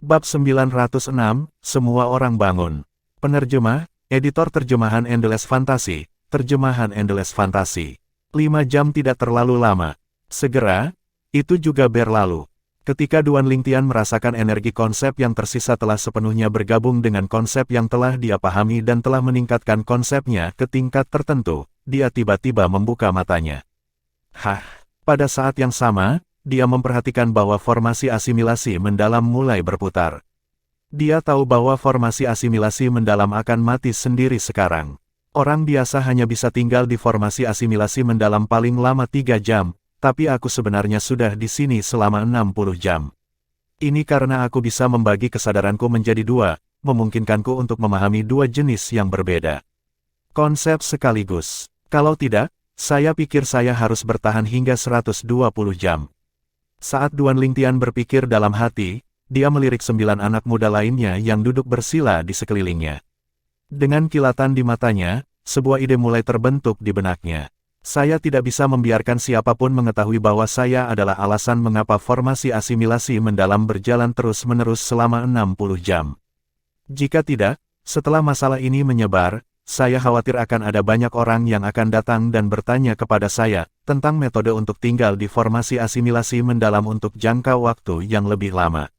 Bab 906, Semua Orang Bangun. Penerjemah, Editor Terjemahan Endless Fantasy, Terjemahan Endless Fantasy. 5 jam tidak terlalu lama. Segera, itu juga berlalu. Ketika Duan Lingtian merasakan energi konsep yang tersisa telah sepenuhnya bergabung dengan konsep yang telah dia pahami dan telah meningkatkan konsepnya ke tingkat tertentu, dia tiba-tiba membuka matanya. Pada saat yang sama, dia memperhatikan bahwa formasi asimilasi mendalam mulai berputar. Dia tahu bahwa formasi asimilasi mendalam akan mati sendiri sekarang. Orang biasa hanya bisa tinggal di formasi asimilasi mendalam paling lama 3 jam, tapi aku sebenarnya sudah di sini selama 60 jam. Ini karena aku bisa membagi kesadaranku menjadi 2, memungkinkanku untuk memahami 2 jenis yang berbeda. Konsep sekaligus. Kalau tidak, saya pikir saya harus bertahan hingga 120 jam. Saat Duan Lingtian berpikir dalam hati, dia melirik 9 anak muda lainnya yang duduk bersila di sekelilingnya. Dengan kilatan di matanya, sebuah ide mulai terbentuk di benaknya. Saya tidak bisa membiarkan siapapun mengetahui bahwa saya adalah alasan mengapa formasi asimilasi mendalam berjalan terus-menerus selama 60 jam. Jika tidak, setelah masalah ini menyebar, saya khawatir akan ada banyak orang yang akan datang dan bertanya kepada saya tentang metode untuk tinggal di formasi asimilasi mendalam untuk jangka waktu yang lebih lama.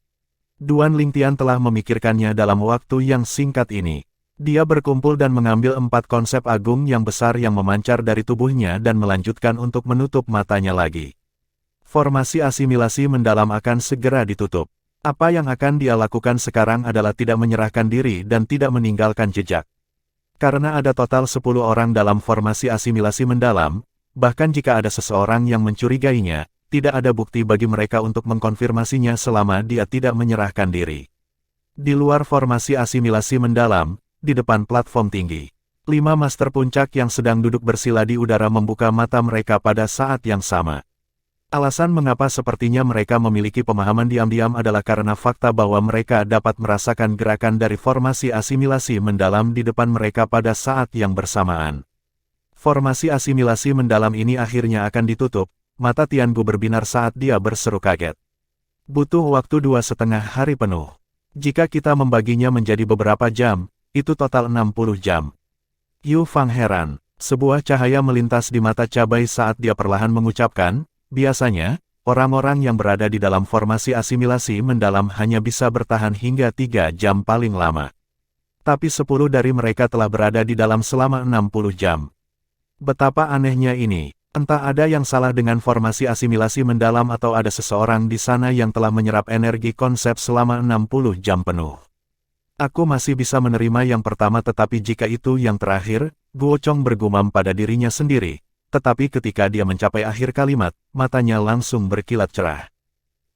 Duan Lingtian telah memikirkannya dalam waktu yang singkat ini. Dia berkumpul dan mengambil 4 konsep agung yang besar yang memancar dari tubuhnya dan melanjutkan untuk menutup matanya lagi. Formasi asimilasi mendalam akan segera ditutup. Apa yang akan dia lakukan sekarang adalah tidak menyerahkan diri dan tidak meninggalkan jejak. Karena ada total 10 orang dalam formasi asimilasi mendalam, bahkan jika ada seseorang yang mencurigainya, tidak ada bukti bagi mereka untuk mengkonfirmasinya selama dia tidak menyerahkan diri. Di luar formasi asimilasi mendalam, di depan platform tinggi, 5 master puncak yang sedang duduk bersila di udara membuka mata mereka pada saat yang sama. Alasan mengapa sepertinya mereka memiliki pemahaman diam-diam adalah karena fakta bahwa mereka dapat merasakan gerakan dari formasi asimilasi mendalam di depan mereka pada saat yang bersamaan. Formasi asimilasi mendalam ini akhirnya akan ditutup, mata Tiangu berbinar saat dia berseru kaget. Butuh waktu 2,5 hari penuh. Jika kita membaginya menjadi beberapa jam, itu total 60 jam. Yu Fang heran. Sebuah cahaya melintas di mata Cabai saat dia perlahan mengucapkan, biasanya, orang-orang yang berada di dalam formasi asimilasi mendalam hanya bisa bertahan hingga 3 jam paling lama. Tapi 10 dari mereka telah berada di dalam selama 60 jam. Betapa anehnya ini. Entah ada yang salah dengan formasi asimilasi mendalam atau ada seseorang di sana yang telah menyerap energi konsep selama 60 jam penuh. Aku masih bisa menerima yang pertama tetapi jika itu yang terakhir, Guo Chong bergumam pada dirinya sendiri. Tetapi ketika dia mencapai akhir kalimat, matanya langsung berkilat cerah.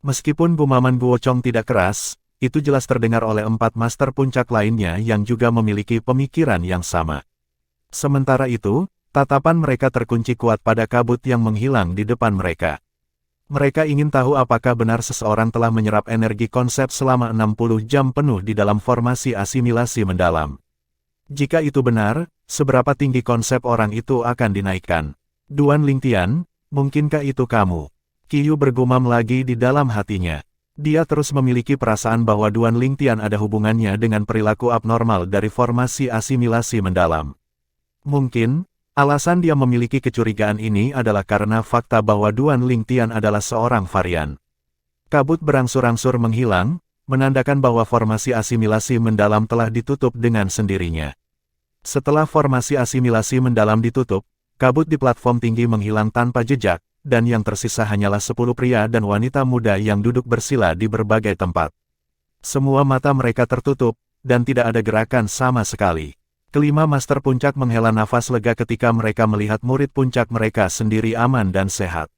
Meskipun gumaman Guo Chong tidak keras, itu jelas terdengar oleh 4 master puncak lainnya yang juga memiliki pemikiran yang sama. Sementara itu, tatapan mereka terkunci kuat pada kabut yang menghilang di depan mereka. Mereka ingin tahu apakah benar seseorang telah menyerap energi konsep selama 60 jam penuh di dalam formasi asimilasi mendalam. Jika itu benar, seberapa tinggi konsep orang itu akan dinaikkan? Duan Lingtian, mungkinkah itu kamu? Qiyu bergumam lagi di dalam hatinya. Dia terus memiliki perasaan bahwa Duan Lingtian ada hubungannya dengan perilaku abnormal dari formasi asimilasi mendalam. Mungkin, alasan dia memiliki kecurigaan ini adalah karena fakta bahwa Duan Lingtian adalah seorang varian. Kabut berangsur-angsur menghilang, menandakan bahwa formasi asimilasi mendalam telah ditutup dengan sendirinya. Setelah formasi asimilasi mendalam ditutup, kabut di platform tinggi menghilang tanpa jejak, dan yang tersisa hanyalah 10 pria dan wanita muda yang duduk bersila di berbagai tempat. Semua mata mereka tertutup, dan tidak ada gerakan sama sekali. Kelima master puncak menghela nafas lega ketika mereka melihat murid puncak mereka sendiri aman dan sehat.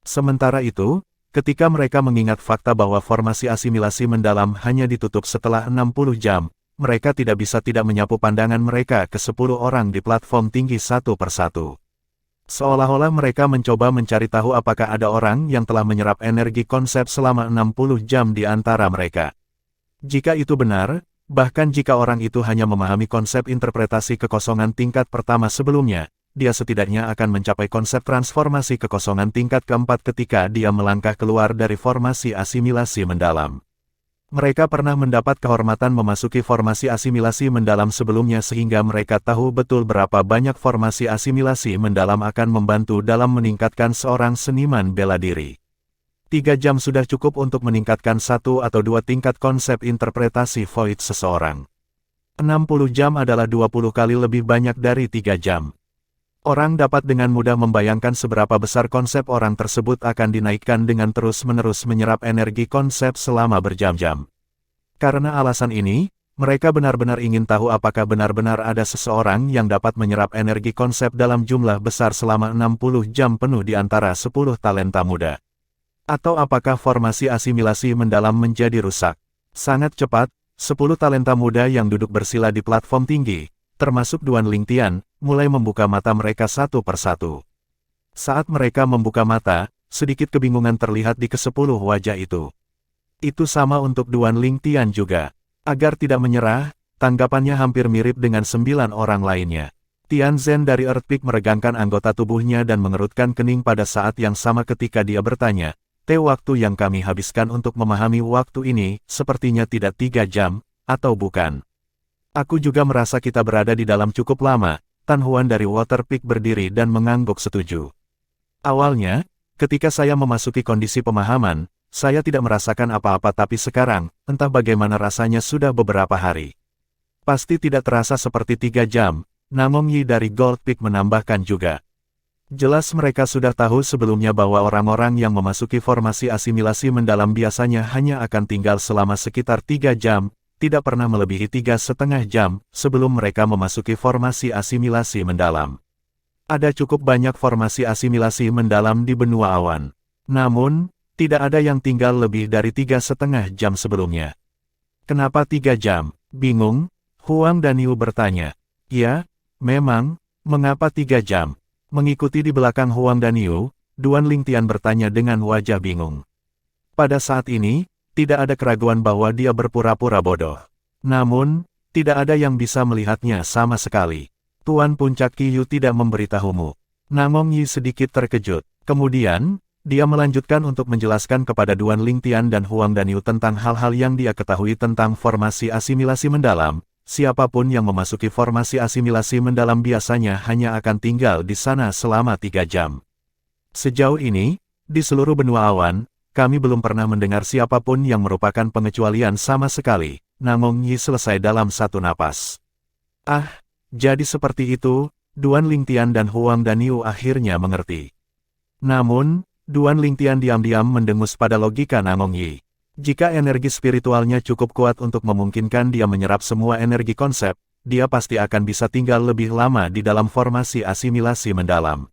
Sementara itu, ketika mereka mengingat fakta bahwa formasi asimilasi mendalam hanya ditutup setelah 60 jam, mereka tidak bisa tidak menyapu pandangan mereka ke 10 orang di platform tinggi satu persatu. Seolah-olah mereka mencoba mencari tahu apakah ada orang yang telah menyerap energi konsep selama 60 jam di antara mereka. Jika itu benar, bahkan jika orang itu hanya memahami konsep interpretasi kekosongan tingkat pertama sebelumnya, dia setidaknya akan mencapai konsep transformasi kekosongan tingkat keempat ketika dia melangkah keluar dari formasi asimilasi mendalam. Mereka pernah mendapat kehormatan memasuki formasi asimilasi mendalam sebelumnya sehingga mereka tahu betul berapa banyak formasi asimilasi mendalam akan membantu dalam meningkatkan seorang seniman bela diri. 3 jam sudah cukup untuk meningkatkan 1 atau 2 tingkat konsep interpretasi void seseorang. 60 jam adalah 20 kali lebih banyak dari 3 jam. Orang dapat dengan mudah membayangkan seberapa besar konsep orang tersebut akan dinaikkan dengan terus-menerus menyerap energi konsep selama berjam-jam. Karena alasan ini, mereka benar-benar ingin tahu apakah benar-benar ada seseorang yang dapat menyerap energi konsep dalam jumlah besar selama 60 jam penuh di antara 10 talenta muda. Atau apakah formasi asimilasi mendalam menjadi rusak. Sangat cepat, 10 talenta muda yang duduk bersila di platform tinggi, termasuk Duan Lingtian, mulai membuka mata mereka satu persatu. Saat mereka membuka mata, sedikit kebingungan terlihat di ke-10 wajah itu. Itu sama untuk Duan Lingtian juga. Agar tidak menyerah, tanggapannya hampir mirip dengan 9 orang lainnya. Tian Zhen dari Earthpeak meregangkan anggota tubuhnya dan mengerutkan kening pada saat yang sama ketika dia bertanya, waktu yang kami habiskan untuk memahami waktu ini, sepertinya tidak 3 jam, atau bukan? Aku juga merasa kita berada di dalam cukup lama. Tan Huan dari Waterpeak berdiri dan mengangguk setuju. Awalnya, ketika saya memasuki kondisi pemahaman, saya tidak merasakan apa-apa tapi sekarang, entah bagaimana rasanya sudah beberapa hari. Pasti tidak terasa seperti 3 jam, Namong Yi dari Gold Peak menambahkan juga. Jelas mereka sudah tahu sebelumnya bahwa orang-orang yang memasuki formasi asimilasi mendalam biasanya hanya akan tinggal selama sekitar 3 jam, tidak pernah melebihi 3,5 jam, sebelum mereka memasuki formasi asimilasi mendalam. Ada cukup banyak formasi asimilasi mendalam di benua awan. Namun, tidak ada yang tinggal lebih dari 3,5 jam sebelumnya. Kenapa 3 jam? Bingung? Huang dan Yu bertanya. Ya, memang, mengapa 3 jam? Mengikuti di belakang Huang dan Yu, Duan Lingtian bertanya dengan wajah bingung. Pada saat ini, tidak ada keraguan bahwa dia berpura-pura bodoh. Namun, tidak ada yang bisa melihatnya sama sekali. Tuan Puncak Qiyu tidak memberitahumu. Namong Yi sedikit terkejut. Kemudian, dia melanjutkan untuk menjelaskan kepada Duan Lingtian dan Huang Danyu tentang hal-hal yang dia ketahui tentang formasi asimilasi mendalam. Siapapun yang memasuki formasi asimilasi mendalam biasanya hanya akan tinggal di sana selama 3 jam. Sejauh ini, di seluruh benua awan, kami belum pernah mendengar siapapun yang merupakan pengecualian sama sekali. Namong Yi selesai dalam satu napas. Ah, jadi seperti itu, Duan Lingtian dan Huang Danyu akhirnya mengerti. Namun, Duan Lingtian diam-diam mendengus pada logika Namong Yi. Jika energi spiritualnya cukup kuat untuk memungkinkan dia menyerap semua energi konsep, dia pasti akan bisa tinggal lebih lama di dalam formasi asimilasi mendalam.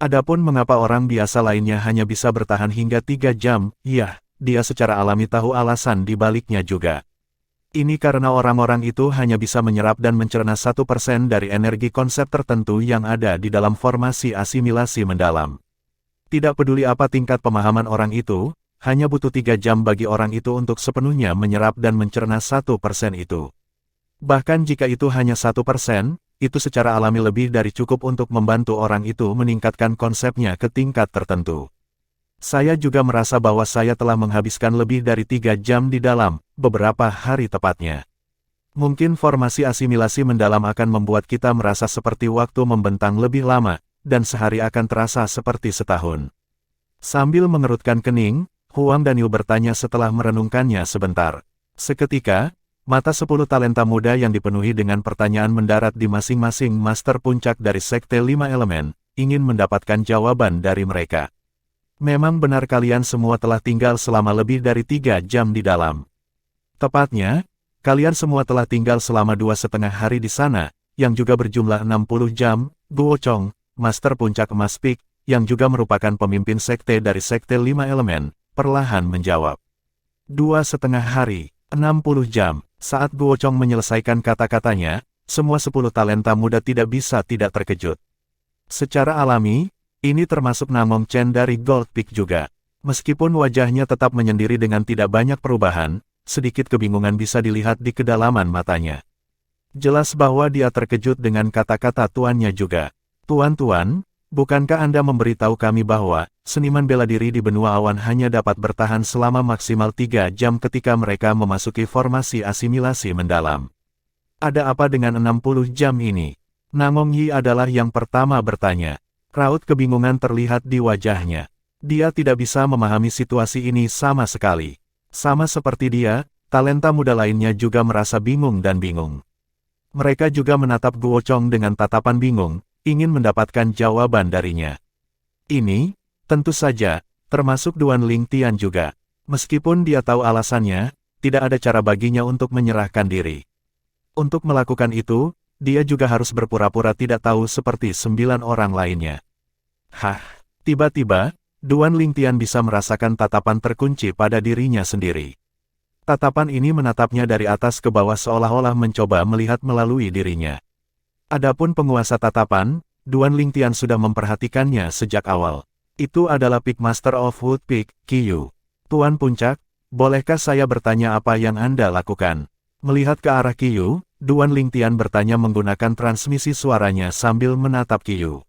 Adapun mengapa orang biasa lainnya hanya bisa bertahan hingga 3 jam, ya, dia secara alami tahu alasan di baliknya juga. Ini karena orang-orang itu hanya bisa menyerap dan mencerna 1% dari energi konsep tertentu yang ada di dalam formasi asimilasi mendalam. Tidak peduli apa tingkat pemahaman orang itu, hanya butuh 3 jam bagi orang itu untuk sepenuhnya menyerap dan mencerna 1% itu. Bahkan jika itu hanya 1%, itu secara alami lebih dari cukup untuk membantu orang itu meningkatkan konsepnya ke tingkat tertentu. Saya juga merasa bahwa saya telah menghabiskan lebih dari 3 jam di dalam, beberapa hari tepatnya. Mungkin formasi asimilasi mendalam akan membuat kita merasa seperti waktu membentang lebih lama, dan sehari akan terasa seperti setahun. Sambil mengerutkan kening, Huang Danyu bertanya setelah merenungkannya sebentar. Seketika, mata 10 talenta muda yang dipenuhi dengan pertanyaan mendarat di masing-masing master puncak dari Sekte 5 Elemen, ingin mendapatkan jawaban dari mereka. Memang benar kalian semua telah tinggal selama lebih dari 3 jam di dalam. Tepatnya, kalian semua telah tinggal selama 2,5 hari di sana, yang juga berjumlah 60 jam, Guo Chong, Master Puncak Emas Peak, yang juga merupakan pemimpin sekte dari Sekte 5 Elemen, perlahan menjawab. 2,5 hari, 60 jam. Saat Guo Chong menyelesaikan kata-katanya, semua 10 talenta muda tidak bisa tidak terkejut. Secara alami, ini termasuk Namong Chen dari Gold Peak juga. Meskipun wajahnya tetap menyendiri dengan tidak banyak perubahan, sedikit kebingungan bisa dilihat di kedalaman matanya. Jelas bahwa dia terkejut dengan kata-kata tuannya juga. Tuan-tuan, Bukankah Anda memberitahu kami bahwa, seniman bela diri di benua awan hanya dapat bertahan selama maksimal 3 jam ketika mereka memasuki formasi asimilasi mendalam? Ada apa dengan 60 jam ini? Namong Yi adalah yang pertama bertanya. Raut kebingungan terlihat di wajahnya. Dia tidak bisa memahami situasi ini sama sekali. Sama seperti dia, talenta muda lainnya juga merasa bingung dan bingung. Mereka juga menatap Guo Chong dengan tatapan bingung, ingin mendapatkan jawaban darinya. Ini, tentu saja, termasuk Duan Ling Tian juga. Meskipun dia tahu alasannya, tidak ada cara baginya untuk menyerahkan diri. Untuk melakukan itu, dia juga harus berpura-pura tidak tahu seperti 9 orang lainnya. Hah, tiba-tiba, Duan Ling Tian bisa merasakan tatapan terkunci pada dirinya sendiri. Tatapan ini menatapnya dari atas ke bawah seolah-olah mencoba melihat melalui dirinya. Adapun penguasa tatapan, Duan Ling Tian sudah memperhatikannya sejak awal. Itu adalah Peak Master of Wood Peak, Qiyu. Tuan Puncak, bolehkah saya bertanya apa yang Anda lakukan? Melihat ke arah Qiyu, Duan Ling Tian bertanya menggunakan transmisi suaranya sambil menatap Qiyu.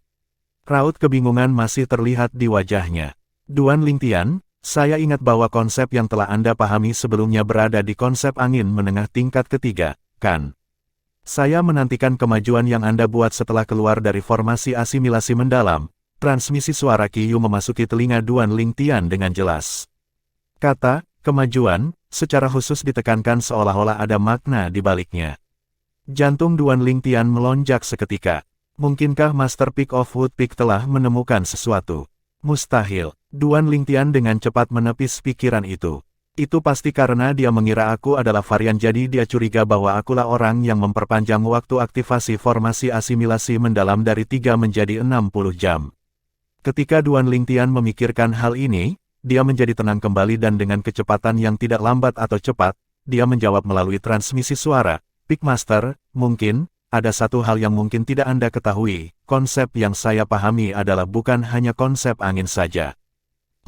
Raut kebingungan masih terlihat di wajahnya. Duan Ling Tian, saya ingat bahwa konsep yang telah Anda pahami sebelumnya berada di konsep angin menengah tingkat ketiga, kan? Saya menantikan kemajuan yang Anda buat setelah keluar dari formasi asimilasi mendalam. Transmisi suara Qiyu memasuki telinga Duan Ling Tian dengan jelas. Kata, kemajuan, secara khusus ditekankan seolah-olah ada makna di baliknya. Jantung Duan Ling Tian melonjak seketika. Mungkinkah Master Peak of Wood Peak telah menemukan sesuatu? Mustahil. Duan Ling Tian dengan cepat menepis pikiran itu. Itu pasti karena dia mengira aku adalah varian, jadi dia curiga bahwa akulah orang yang memperpanjang waktu aktivasi formasi asimilasi mendalam dari 3 menjadi 60 jam. Ketika Duan Ling Tian memikirkan hal ini, dia menjadi tenang kembali dan dengan kecepatan yang tidak lambat atau cepat, dia menjawab melalui transmisi suara. Peak Master, mungkin, ada satu hal yang mungkin tidak Anda ketahui, konsep yang saya pahami adalah bukan hanya konsep angin saja.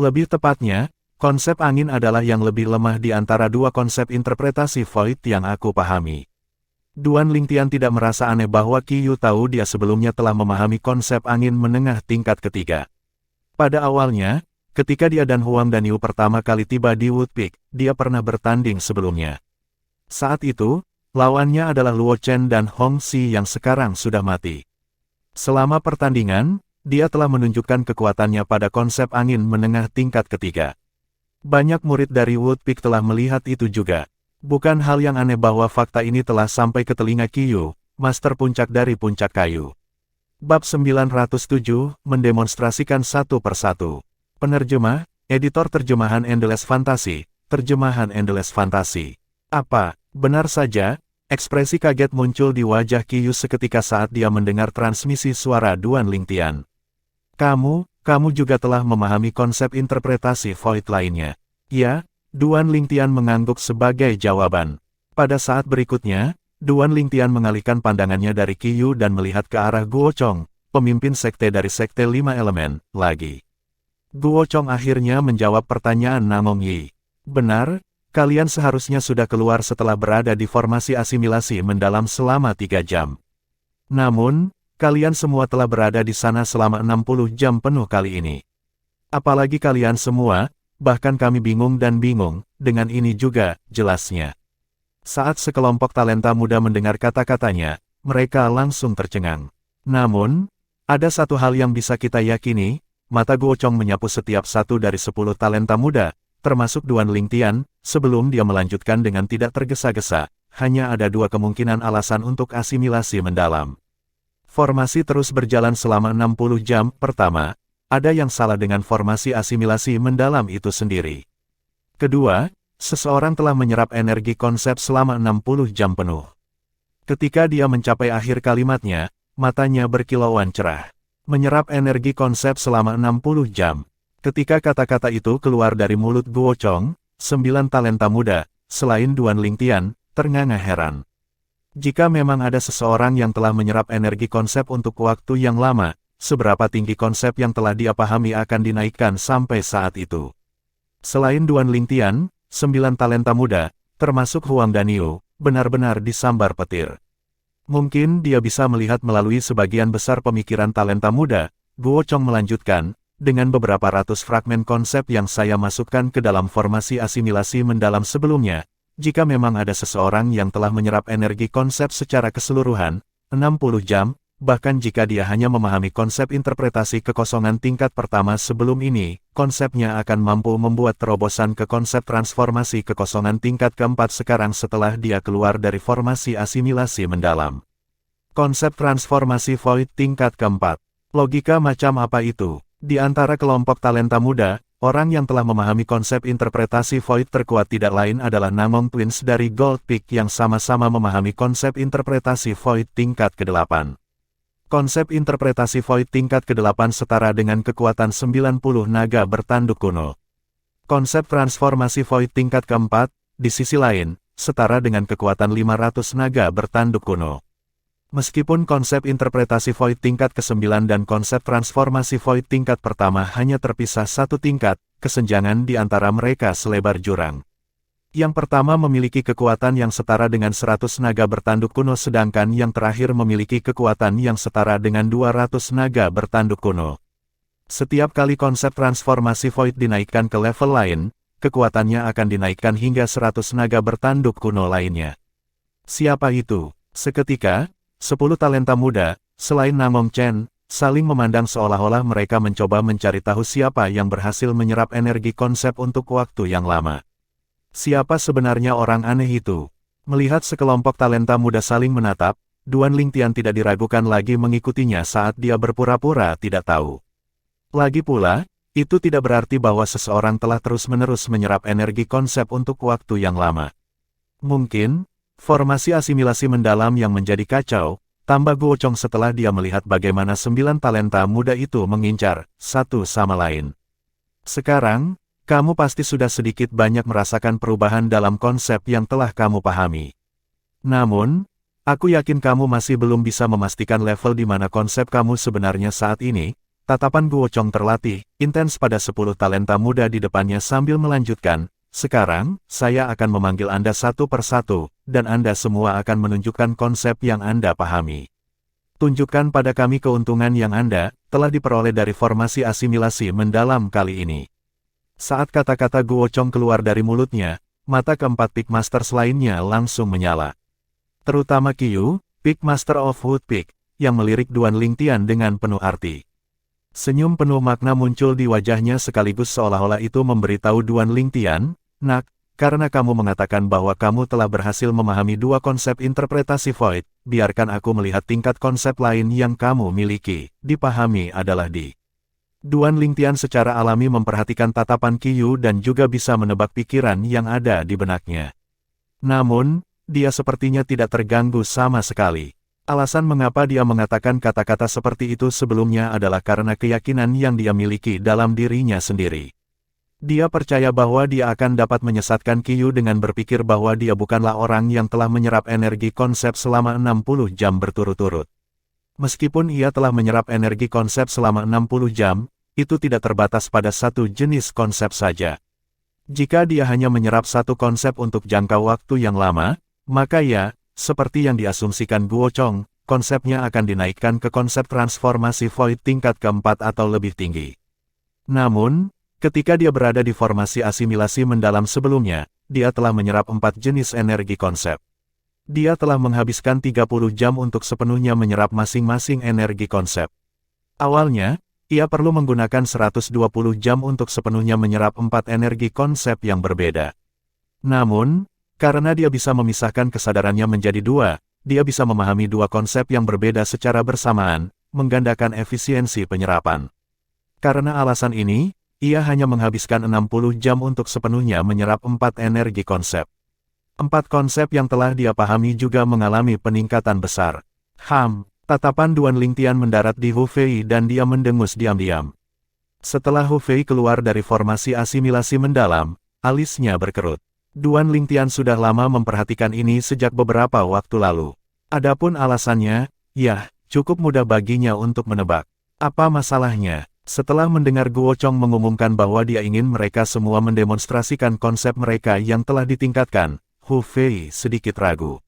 Lebih tepatnya, konsep angin adalah yang lebih lemah di antara dua konsep interpretasi Void yang aku pahami. Duan Ling Tian tidak merasa aneh bahwa Qiyu tahu dia sebelumnya telah memahami konsep angin menengah tingkat ketiga. Pada awalnya, ketika dia dan Huang Danyu pertama kali tiba di Wood Peak, dia pernah bertanding sebelumnya. Saat itu, lawannya adalah Luo Chen dan Hong Xi yang sekarang sudah mati. Selama pertandingan, dia telah menunjukkan kekuatannya pada konsep angin menengah tingkat ketiga. Banyak murid dari Wood Peak telah melihat itu juga. Bukan hal yang aneh bahwa fakta ini telah sampai ke telinga Qiyu, Master Puncak dari Puncak Kayu. Bab 907, mendemonstrasikan satu persatu. Penerjemah, editor terjemahan Endless Fantasy, terjemahan Endless Fantasy. Apa, benar saja, ekspresi kaget muncul di wajah Qiyu seketika saat dia mendengar transmisi suara Duan Ling Tian. Kamu juga telah memahami konsep interpretasi Void lainnya. Ya, Duan Ling Tian mengangguk sebagai jawaban. Pada saat berikutnya, Duan Ling Tian mengalihkan pandangannya dari Qiyu dan melihat ke arah Guo Chong, pemimpin sekte dari Sekte 5 Elemen, lagi. Guo Chong akhirnya menjawab pertanyaan Namong Yi. Benar, kalian seharusnya sudah keluar setelah berada di formasi asimilasi mendalam selama 3 jam. Namun, kalian semua telah berada di sana selama 60 jam penuh kali ini. Apalagi kalian semua, bahkan kami bingung dan bingung, dengan ini juga, jelasnya. Saat sekelompok talenta muda mendengar kata-katanya, mereka langsung tercengang. Namun, ada satu hal yang bisa kita yakini, mata Guo Chong menyapu setiap satu dari 10 talenta muda, termasuk Duan Ling Tian, sebelum dia melanjutkan dengan tidak tergesa-gesa, hanya ada 2 kemungkinan alasan untuk asimilasi mendalam. Formasi terus berjalan selama 60 jam. Pertama, ada yang salah dengan formasi asimilasi mendalam itu sendiri. Kedua, seseorang telah menyerap energi konsep selama 60 jam penuh. Ketika dia mencapai akhir kalimatnya, matanya berkilauan cerah. Menyerap energi konsep selama 60 jam. Ketika kata-kata itu keluar dari mulut Guo Chong, 9 talenta muda, selain Duan Ling Tian, ternganga heran. Jika memang ada seseorang yang telah menyerap energi konsep untuk waktu yang lama, seberapa tinggi konsep yang telah dia pahami akan dinaikkan sampai saat itu. Selain Duan Ling Tian, 9 talenta muda, termasuk Huang Danyu, benar-benar disambar petir. Mungkin dia bisa melihat melalui sebagian besar pemikiran talenta muda, Guo Chong melanjutkan, dengan beberapa ratus fragmen konsep yang saya masukkan ke dalam formasi asimilasi mendalam sebelumnya, jika memang ada seseorang yang telah menyerap energi konsep secara keseluruhan, 60 jam, bahkan jika dia hanya memahami konsep interpretasi kekosongan tingkat pertama sebelum ini, konsepnya akan mampu membuat terobosan ke konsep transformasi kekosongan tingkat keempat sekarang setelah dia keluar dari formasi asimilasi mendalam. Konsep transformasi void tingkat keempat. Logika macam apa itu? Di antara kelompok talenta muda, orang yang telah memahami konsep interpretasi void terkuat tidak lain adalah Namong Twins dari Gold Peak yang sama-sama memahami konsep interpretasi void tingkat ke-8. Konsep interpretasi void tingkat ke-8 setara dengan kekuatan 90 naga bertanduk kuno. Konsep transformasi void tingkat ke-4, di sisi lain, setara dengan kekuatan 500 naga bertanduk kuno. Meskipun konsep interpretasi void tingkat ke-9 dan konsep transformasi void tingkat pertama hanya terpisah satu tingkat, kesenjangan di antara mereka selebar jurang. Yang pertama memiliki kekuatan yang setara dengan 100 naga bertanduk kuno sedangkan yang terakhir memiliki kekuatan yang setara dengan 200 naga bertanduk kuno. Setiap kali konsep transformasi void dinaikkan ke level lain, kekuatannya akan dinaikkan hingga 100 naga bertanduk kuno lainnya. Siapa itu? Seketika, 10 talenta muda, selain Namong Chen, saling memandang seolah-olah mereka mencoba mencari tahu siapa yang berhasil menyerap energi konsep untuk waktu yang lama. Siapa sebenarnya orang aneh itu? Melihat sekelompok talenta muda saling menatap, Duan Lingtian tidak diragukan lagi mengikutinya saat dia berpura-pura tidak tahu. Lagi pula, itu tidak berarti bahwa seseorang telah terus-menerus menyerap energi konsep untuk waktu yang lama. Mungkin, formasi asimilasi mendalam yang menjadi kacau, tambah Guo Chong setelah dia melihat bagaimana 9 talenta muda itu mengincar satu sama lain. Sekarang, kamu pasti sudah sedikit banyak merasakan perubahan dalam konsep yang telah kamu pahami. Namun, aku yakin kamu masih belum bisa memastikan level di mana konsep kamu sebenarnya saat ini. Tatapan Guo Chong terlatih, intens pada 10 talenta muda di depannya sambil melanjutkan, sekarang, saya akan memanggil Anda satu persatu, dan Anda semua akan menunjukkan konsep yang Anda pahami. Tunjukkan pada kami keuntungan yang Anda telah diperoleh dari formasi asimilasi mendalam kali ini. Saat kata-kata Guo Chong keluar dari mulutnya, mata keempat Peak Masters lainnya langsung menyala. Terutama Qiyu, Peak Master of Wood Peak, yang melirik Duan Lingtian dengan penuh arti. Senyum penuh makna muncul di wajahnya sekaligus seolah-olah itu memberitahu Duan Lingtian, Nak, karena kamu mengatakan bahwa kamu telah berhasil memahami dua konsep interpretasi void, biarkan aku melihat tingkat konsep lain yang kamu miliki. Dipahami adalah di. Duan Lingtian secara alami memperhatikan tatapan Qiyu dan juga bisa menebak pikiran yang ada di benaknya. Namun, dia sepertinya tidak terganggu sama sekali. Alasan mengapa dia mengatakan kata-kata seperti itu sebelumnya adalah karena keyakinan yang dia miliki dalam dirinya sendiri. Dia percaya bahwa dia akan dapat menyesatkan Qiyu dengan berpikir bahwa dia bukanlah orang yang telah menyerap energi konsep selama 60 jam berturut-turut. Meskipun ia telah menyerap energi konsep selama 60 jam, itu tidak terbatas pada satu jenis konsep saja. Jika dia hanya menyerap satu konsep untuk jangka waktu yang lama, maka ya, seperti yang diasumsikan Guo Chong, konsepnya akan dinaikkan ke konsep transformasi void tingkat keempat atau lebih tinggi. Namun, ketika dia berada di formasi asimilasi mendalam sebelumnya, dia telah menyerap 4 jenis energi konsep. Dia telah menghabiskan 30 jam untuk sepenuhnya menyerap masing-masing energi konsep. Awalnya, ia perlu menggunakan 120 jam untuk sepenuhnya menyerap 4 energi konsep yang berbeda. Namun, karena dia bisa memisahkan kesadarannya menjadi 2, dia bisa memahami 2 konsep yang berbeda secara bersamaan, menggandakan efisiensi penyerapan. Karena alasan ini, ia hanya menghabiskan 60 jam untuk sepenuhnya menyerap 4 energi konsep. 4 konsep yang telah dia pahami juga mengalami peningkatan besar. Tatapan Duan Lingtian mendarat di Hu Fei dan dia mendengus diam-diam. Setelah Hu Fei keluar dari formasi asimilasi mendalam, alisnya berkerut. Duan Lingtian sudah lama memperhatikan ini sejak beberapa waktu lalu. Adapun alasannya, ya, cukup mudah baginya untuk menebak. Apa masalahnya? Setelah mendengar Guo Chong mengumumkan bahwa dia ingin mereka semua mendemonstrasikan konsep mereka yang telah ditingkatkan, Hu Fei sedikit ragu.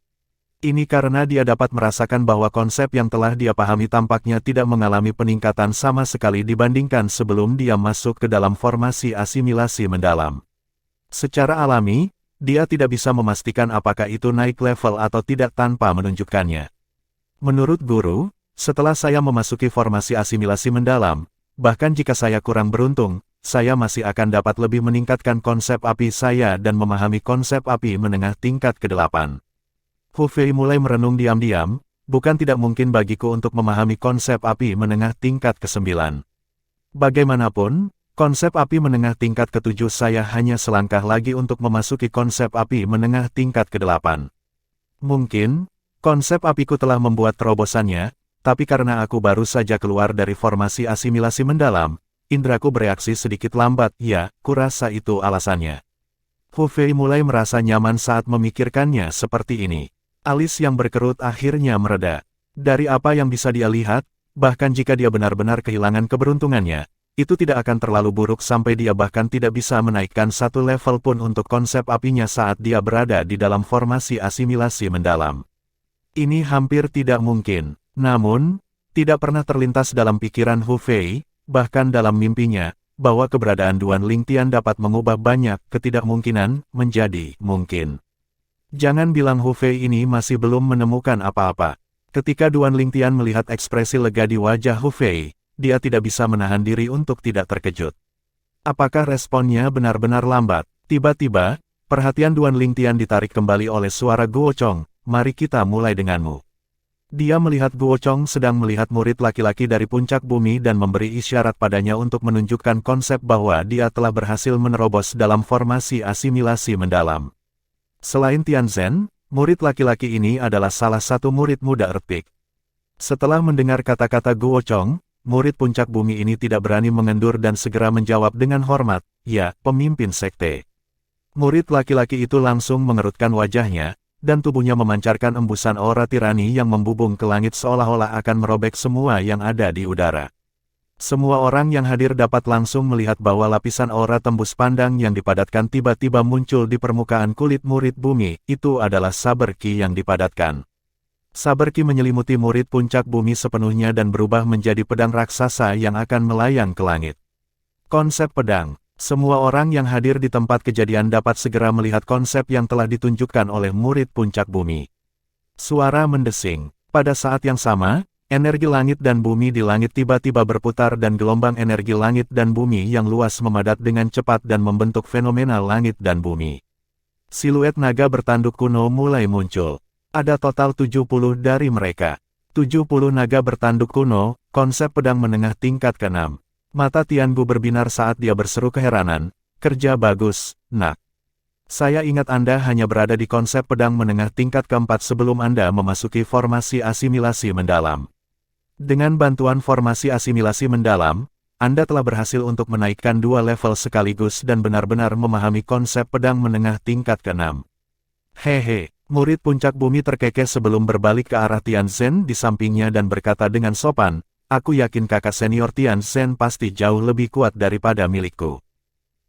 Ini karena dia dapat merasakan bahwa konsep yang telah dia pahami tampaknya tidak mengalami peningkatan sama sekali dibandingkan sebelum dia masuk ke dalam formasi asimilasi mendalam. Secara alami, dia tidak bisa memastikan apakah itu naik level atau tidak tanpa menunjukkannya. Menurut guru, setelah saya memasuki formasi asimilasi mendalam, bahkan jika saya kurang beruntung, saya masih akan dapat lebih meningkatkan konsep api saya dan memahami konsep api menengah tingkat ke-8. Hu Fei mulai merenung diam-diam, bukan tidak mungkin bagiku untuk memahami konsep api menengah tingkat ke-9. Bagaimanapun, konsep api menengah tingkat ke-7 saya hanya selangkah lagi untuk memasuki konsep api menengah tingkat ke-8. Mungkin, konsep apiku telah membuat terobosannya, tapi karena aku baru saja keluar dari formasi asimilasi mendalam, indraku bereaksi sedikit lambat. Ya, kurasa itu alasannya. Hu Fei mulai merasa nyaman saat memikirkannya seperti ini. Alis yang berkerut akhirnya mereda. Dari apa yang bisa dia lihat, bahkan jika dia benar-benar kehilangan keberuntungannya, itu tidak akan terlalu buruk sampai dia bahkan tidak bisa menaikkan satu level pun untuk konsep apinya saat dia berada di dalam formasi asimilasi mendalam. Ini hampir tidak mungkin. Namun, tidak pernah terlintas dalam pikiran Hu Fei, bahkan dalam mimpinya, bahwa keberadaan Duan Lingtian dapat mengubah banyak ketidakmungkinan menjadi mungkin. Jangan bilang Hu Fei ini masih belum menemukan apa-apa. Ketika Duan Lingtian melihat ekspresi lega di wajah Hu Fei, dia tidak bisa menahan diri untuk tidak terkejut. Apakah responnya benar-benar lambat? Tiba-tiba, perhatian Duan Lingtian ditarik kembali oleh suara Guo Chong. Mari kita mulai denganmu. Dia melihat Guo Chong sedang melihat murid laki-laki dari puncak bumi dan memberi isyarat padanya untuk menunjukkan konsep bahwa dia telah berhasil menerobos dalam formasi asimilasi mendalam. Selain Tianzhen, murid laki-laki ini adalah salah satu murid muda Earthpeak. Setelah mendengar kata-kata Guo Chong, murid puncak bumi ini tidak berani mengendur dan segera menjawab dengan hormat, "Ya, pemimpin sekte." Murid laki-laki itu langsung mengerutkan wajahnya, dan tubuhnya memancarkan embusan aura tirani yang membubung ke langit seolah-olah akan merobek semua yang ada di udara. Semua orang yang hadir dapat langsung melihat bahwa lapisan aura tembus pandang yang dipadatkan tiba-tiba muncul di permukaan kulit murid bumi, itu adalah saber ki yang dipadatkan. Saber ki menyelimuti murid puncak bumi sepenuhnya dan berubah menjadi pedang raksasa yang akan melayang ke langit. Konsep pedang. Semua orang yang hadir di tempat kejadian dapat segera melihat konsep yang telah ditunjukkan oleh murid puncak bumi. Suara mendesing. Pada saat yang sama, energi langit dan bumi di langit tiba-tiba berputar dan gelombang energi langit dan bumi yang luas memadat dengan cepat dan membentuk fenomena langit dan bumi. Siluet naga bertanduk kuno mulai muncul. Ada total 70 dari mereka. 70 naga bertanduk kuno, konsep pedang menengah tingkat ke-6. Mata Tiangu berbinar saat dia berseru keheranan, "Kerja bagus, nak. Saya ingat Anda hanya berada di konsep pedang menengah tingkat ke-4 sebelum Anda memasuki formasi asimilasi mendalam. Dengan bantuan formasi asimilasi mendalam, Anda telah berhasil untuk menaikkan 2 level sekaligus dan benar-benar memahami konsep pedang menengah tingkat ke-6. Hehe." Murid puncak bumi terkekeh sebelum berbalik ke arah Tianzhen di sampingnya dan berkata dengan sopan, "Aku yakin kakak senior Tianzhen pasti jauh lebih kuat daripada milikku.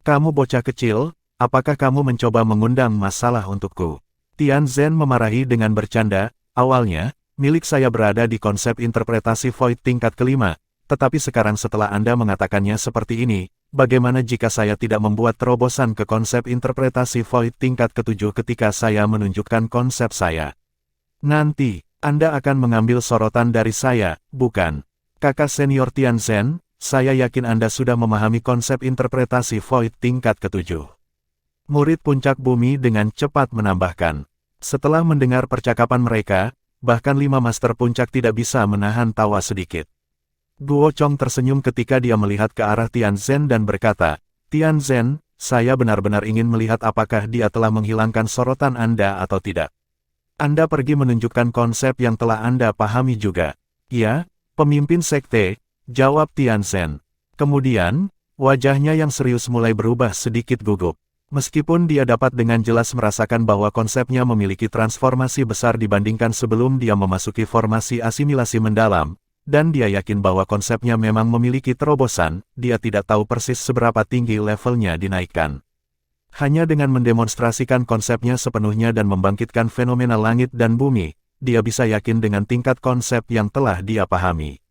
Kamu bocah kecil, apakah kamu mencoba mengundang masalah untukku?" Tianzhen memarahi dengan bercanda, "Awalnya, milik saya berada di konsep interpretasi Void tingkat ke-5, tetapi sekarang setelah Anda mengatakannya seperti ini, bagaimana jika saya tidak membuat terobosan ke konsep interpretasi Void tingkat ke-7 ketika saya menunjukkan konsep saya? Nanti, Anda akan mengambil sorotan dari saya, bukan? Kakak senior Tianzhen, saya yakin Anda sudah memahami konsep interpretasi Void tingkat ke-7. Murid puncak bumi dengan cepat menambahkan. Setelah mendengar percakapan mereka, bahkan 5 master puncak tidak bisa menahan tawa sedikit. Guo Chong tersenyum ketika dia melihat ke arah Tianzhen dan berkata, "Tianzhen, saya benar-benar ingin melihat apakah dia telah menghilangkan sorotan Anda atau tidak. Anda pergi menunjukkan konsep yang telah Anda pahami juga." "Ya, pemimpin sekte," jawab Tianzhen. Kemudian, wajahnya yang serius mulai berubah sedikit gugup. Meskipun dia dapat dengan jelas merasakan bahwa konsepnya memiliki transformasi besar dibandingkan sebelum dia memasuki formasi asimilasi mendalam, dan dia yakin bahwa konsepnya memang memiliki terobosan, dia tidak tahu persis seberapa tinggi levelnya dinaikkan. Hanya dengan mendemonstrasikan konsepnya sepenuhnya dan membangkitkan fenomena langit dan bumi, dia bisa yakin dengan tingkat konsep yang telah dia pahami.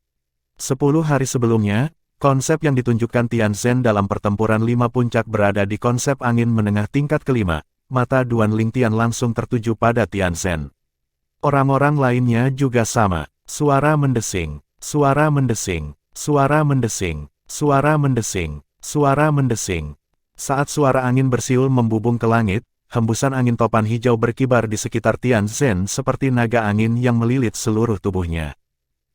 10 hari sebelumnya, konsep yang ditunjukkan Tianzhen dalam pertempuran 5 puncak berada di konsep angin menengah tingkat kelima. Mata Duan Lingtian langsung tertuju pada Tianzhen. Orang-orang lainnya juga sama. Suara mendesing, suara mendesing, suara mendesing, suara mendesing, suara mendesing. Saat suara angin bersiul membubung ke langit, hembusan angin topan hijau berkibar di sekitar Tianzhen seperti naga angin yang melilit seluruh tubuhnya.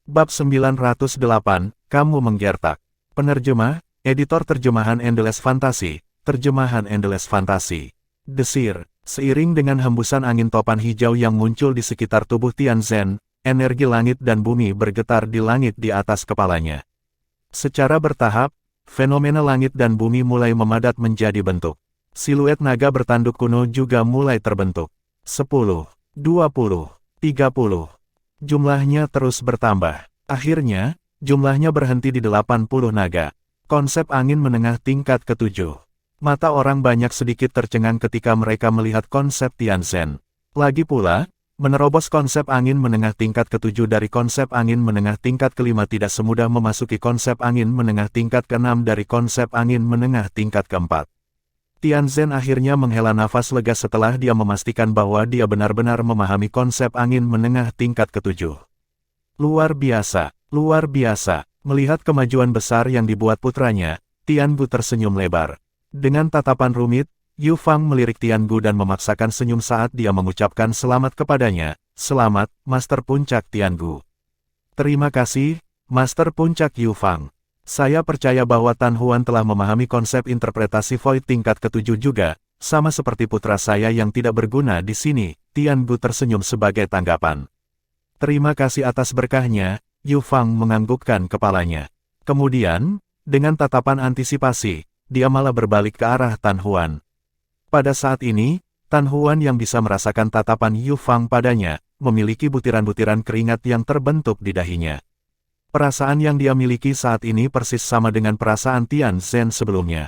Bab 908, Kamu Menggertak. Penerjemah, Editor Terjemahan Endless Fantasy, Terjemahan Endless Fantasy. Desir, seiring dengan hembusan angin topan hijau yang muncul di sekitar tubuh Tianzhen, energi langit dan bumi bergetar di langit di atas kepalanya. Secara bertahap, fenomena langit dan bumi mulai memadat menjadi bentuk. Siluet naga bertanduk kuno juga mulai terbentuk. 10, 20, 30. Jumlahnya terus bertambah. Akhirnya, jumlahnya berhenti di 80 naga. Konsep angin menengah tingkat ketujuh. Mata orang banyak sedikit tercengang ketika mereka melihat konsep Tianzhen. Lagi pula, menerobos konsep angin menengah tingkat ketujuh dari konsep angin menengah tingkat kelima tidak semudah memasuki konsep angin menengah tingkat keenam dari konsep angin menengah tingkat keempat. Tianzhen akhirnya menghela nafas lega setelah dia memastikan bahwa dia benar-benar memahami konsep angin menengah tingkat ketujuh. Luar biasa, luar biasa. Melihat kemajuan besar yang dibuat putranya, Tiangu tersenyum lebar. Dengan tatapan rumit, Yu Fang melirik Tiangu dan memaksakan senyum saat dia mengucapkan selamat kepadanya. Selamat, Master Puncak Tiangu. Terima kasih, Master Puncak Yu Fang. Saya percaya bahwa Tan Huan telah memahami konsep interpretasi Void tingkat ketujuh juga, sama seperti putra saya yang tidak berguna di sini. Tiangu tersenyum sebagai tanggapan. Terima kasih atas berkahnya, Yu Fang menganggukkan kepalanya. Kemudian, dengan tatapan antisipasi, dia malah berbalik ke arah Tan Huan. Pada saat ini, Tan Huan yang bisa merasakan tatapan Yu Fang padanya, memiliki butiran-butiran keringat yang terbentuk di dahinya. Perasaan yang dia miliki saat ini persis sama dengan perasaan Tianzhen sebelumnya.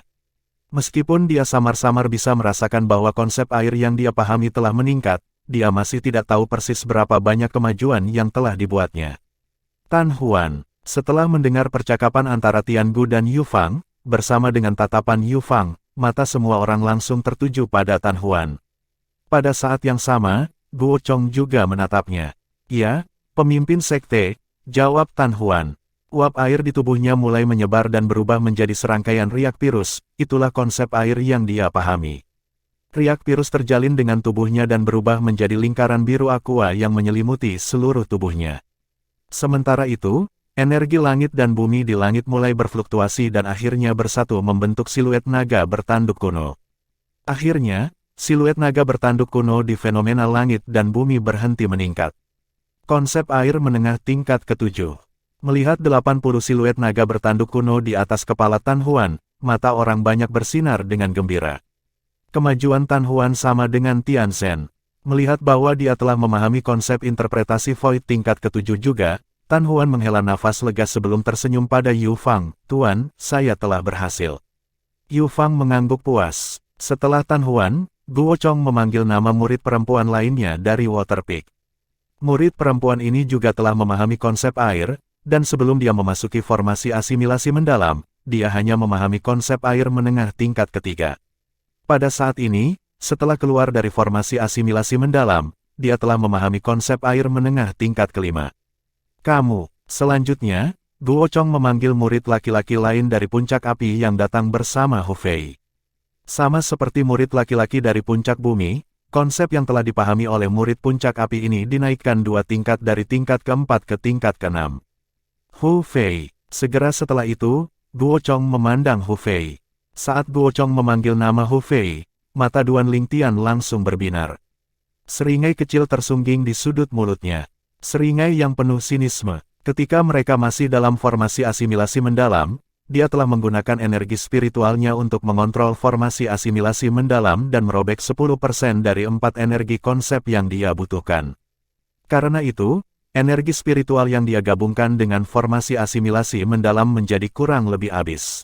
Meskipun dia samar-samar bisa merasakan bahwa konsep air yang dia pahami telah meningkat, dia masih tidak tahu persis berapa banyak kemajuan yang telah dibuatnya. Tan Huan, setelah mendengar percakapan antara Tiangu dan Yu Fang, bersama dengan tatapan Yu Fang, mata semua orang langsung tertuju pada Tan Huan. Pada saat yang sama, Guo Chong juga menatapnya. Ya, pemimpin sekte, jawab Tan Huan. Uap air di tubuhnya mulai menyebar dan berubah menjadi serangkaian riak virus, itulah konsep air yang dia pahami. Riak virus terjalin dengan tubuhnya dan berubah menjadi lingkaran biru aqua yang menyelimuti seluruh tubuhnya. Sementara itu, energi langit dan bumi di langit mulai berfluktuasi dan akhirnya bersatu membentuk siluet naga bertanduk kuno. Akhirnya, siluet naga bertanduk kuno di fenomena langit dan bumi berhenti meningkat. Konsep air menengah tingkat ketujuh. Melihat 80 siluet naga bertanduk kuno di atas kepala Tan Huan, mata orang banyak bersinar dengan gembira. Kemajuan Tan Huan sama dengan Tianzhen. Melihat bahwa dia telah memahami konsep interpretasi Void tingkat ketujuh juga, Tan Huan menghela nafas lega sebelum tersenyum pada Yu Fang. Tuan, saya telah berhasil. Yu Fang mengangguk puas. Setelah Tan Huan, Guo Chong memanggil nama murid perempuan lainnya dari Water Peak. Murid perempuan ini juga telah memahami konsep air, dan sebelum dia memasuki formasi asimilasi mendalam, dia hanya memahami konsep air menengah tingkat ketiga. Pada saat ini, setelah keluar dari formasi asimilasi mendalam, dia telah memahami konsep air menengah tingkat kelima. Kamu, selanjutnya, Guo Chong memanggil murid laki-laki lain dari puncak api yang datang bersama Hu Fei. Sama seperti murid laki-laki dari puncak bumi, konsep yang telah dipahami oleh murid puncak api ini dinaikkan 2 tingkat dari tingkat keempat ke tingkat keenam. Hu Fei. Segera setelah itu, Guo Chong memandang Hu Fei. Saat Guo Chong memanggil nama Hu Fei, mata Duan Lingtian langsung berbinar. Seringai kecil tersungging di sudut mulutnya. Seringai yang penuh sinisme. Ketika mereka masih dalam formasi asimilasi mendalam, dia telah menggunakan energi spiritualnya untuk mengontrol formasi asimilasi mendalam dan merobek 10% dari 4 energi konsep yang dia butuhkan. Karena itu, energi spiritual yang dia gabungkan dengan formasi asimilasi mendalam menjadi kurang lebih habis.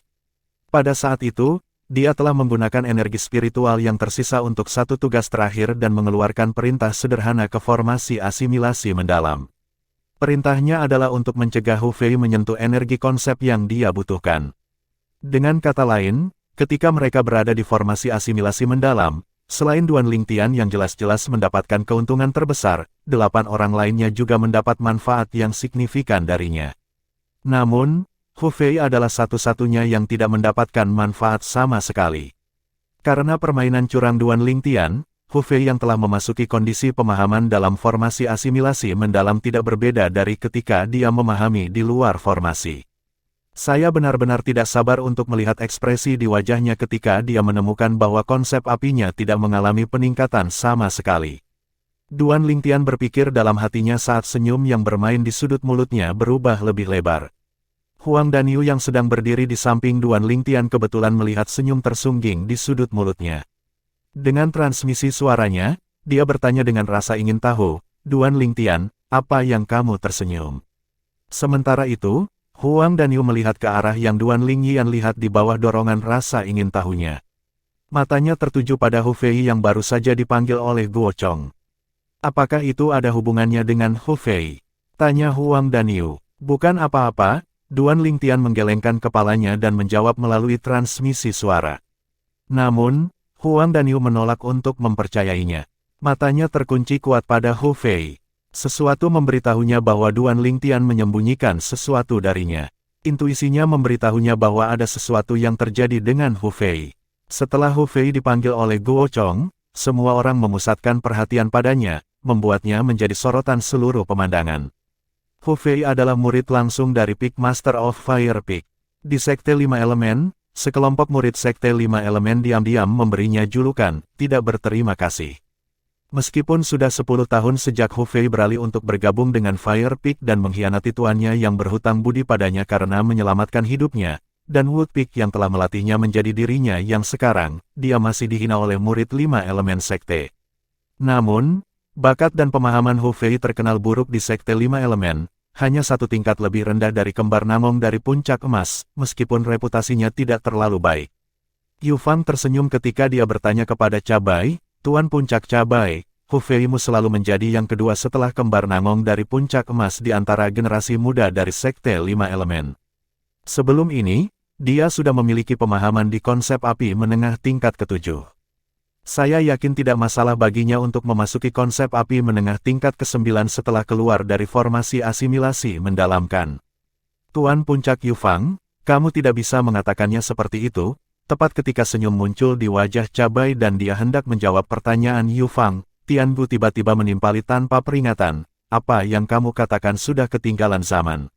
Pada saat itu, dia telah menggunakan energi spiritual yang tersisa untuk satu tugas terakhir dan mengeluarkan perintah sederhana ke formasi asimilasi mendalam. Perintahnya adalah untuk mencegah Hu Fei menyentuh energi konsep yang dia butuhkan. Dengan kata lain, ketika mereka berada di formasi asimilasi mendalam, selain Duan Lingtian yang jelas-jelas mendapatkan keuntungan terbesar, 8 orang lainnya juga mendapat manfaat yang signifikan darinya. Namun, Hu Fei adalah satu-satunya yang tidak mendapatkan manfaat sama sekali. Karena permainan curang Duan Lingtian, Hu Fei yang telah memasuki kondisi pemahaman dalam formasi asimilasi mendalam tidak berbeda dari ketika dia memahami di luar formasi. Saya benar-benar tidak sabar untuk melihat ekspresi di wajahnya ketika dia menemukan bahwa konsep apinya tidak mengalami peningkatan sama sekali. Duan Lingtian berpikir dalam hatinya saat senyum yang bermain di sudut mulutnya berubah lebih lebar. Huang Danyu yang sedang berdiri di samping Duan Lingtian kebetulan melihat senyum tersungging di sudut mulutnya. Dengan transmisi suaranya, dia bertanya dengan rasa ingin tahu, "Duan Lingtian, apa yang kamu tersenyum?" Sementara itu, Huang Danyu melihat ke arah yang Duan Lingyan lihat di bawah dorongan rasa ingin tahunya. Matanya tertuju pada Hu Fei yang baru saja dipanggil oleh Guo Chong. "Apakah itu ada hubungannya dengan Hu Fei?" tanya Huang Danyu. "Bukan apa-apa." Duan Lingtian menggelengkan kepalanya dan menjawab melalui transmisi suara. Namun, Huang Danyu menolak untuk mempercayainya. Matanya terkunci kuat pada Hu Fei. Sesuatu memberitahunya bahwa Duan Lingtian menyembunyikan sesuatu darinya. Intuisinya memberitahunya bahwa ada sesuatu yang terjadi dengan Hu Fei. Setelah Hu Fei dipanggil oleh Guo Chong, semua orang memusatkan perhatian padanya, membuatnya menjadi sorotan seluruh pemandangan. Hu Fei adalah murid langsung dari Peak Master of Fire Peak. Di Sekte 5 Elemen, sekelompok murid Sekte 5 Elemen diam-diam memberinya julukan, tidak berterima kasih. Meskipun sudah 10 tahun sejak Hu Fei beralih untuk bergabung dengan Fire Peak dan mengkhianati tuannya yang berhutang budi padanya karena menyelamatkan hidupnya, dan Wood Peak yang telah melatihnya menjadi dirinya yang sekarang, dia masih dihina oleh murid 5 Elemen Sekte. Namun, bakat dan pemahaman Hu Fei terkenal buruk di Sekte 5 Elemen, hanya satu tingkat lebih rendah dari kembar Namong dari Puncak Emas, meskipun reputasinya tidak terlalu baik. Yu Fang tersenyum ketika dia bertanya kepada Cabai, "Tuan Puncak Cabai, Hu Feimu selalu menjadi yang kedua setelah kembar Namong dari Puncak Emas di antara generasi muda dari Sekte 5 Elemen. Sebelum ini, dia sudah memiliki pemahaman di konsep api menengah tingkat ke-7. Saya yakin tidak masalah baginya untuk memasuki konsep api menengah tingkat ke-9 setelah keluar dari formasi asimilasi mendalamkan." "Tuan Puncak Yu Fang, kamu tidak bisa mengatakannya seperti itu." Tepat ketika senyum muncul di wajah Cabai dan dia hendak menjawab pertanyaan Yu Fang, Tian Bu tiba-tiba menimpali tanpa peringatan, "Apa yang kamu katakan sudah ketinggalan zaman.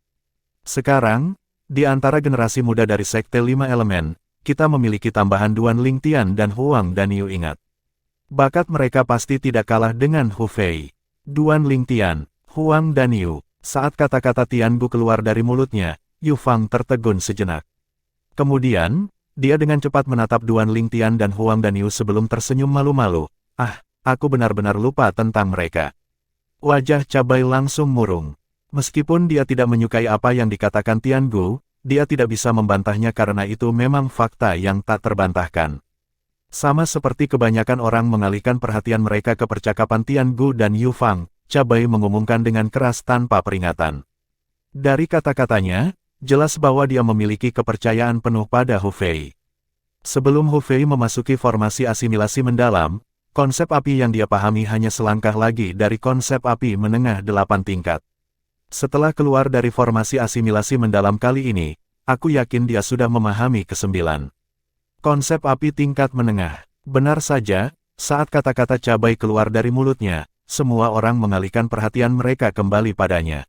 Sekarang, di antara generasi muda dari Sekte 5 Elemen, kita memiliki tambahan Duan Lingtian dan Huang Danyu. Ingat, bakat mereka pasti tidak kalah dengan Hu Fei." Duan Lingtian, Huang Danyu. Saat kata-kata Tian Bu keluar dari mulutnya, Yu Fang tertegun sejenak. Kemudian, dia dengan cepat menatap Duan Lingtian dan Huang Danyu sebelum tersenyum malu-malu. "Ah, aku benar-benar lupa tentang mereka." Wajah Cabai langsung murung. Meskipun dia tidak menyukai apa yang dikatakan Tian Bu, dia tidak bisa membantahnya karena itu memang fakta yang tak terbantahkan. Sama seperti kebanyakan orang mengalihkan perhatian mereka ke percakapan Tian Bu dan Yu Fang, Cabai mengumumkan dengan keras tanpa peringatan. Dari kata-katanya, jelas bahwa dia memiliki kepercayaan penuh pada Hu Fei. Sebelum Hu Fei memasuki formasi asimilasi mendalam, konsep api yang dia pahami hanya selangkah lagi dari konsep api menengah 8 tingkat. Setelah keluar dari formasi asimilasi mendalam kali ini, aku yakin dia sudah memahami ke-9 konsep api tingkat menengah. Benar saja, saat kata-kata Cabai keluar dari mulutnya, semua orang mengalihkan perhatian mereka kembali padanya.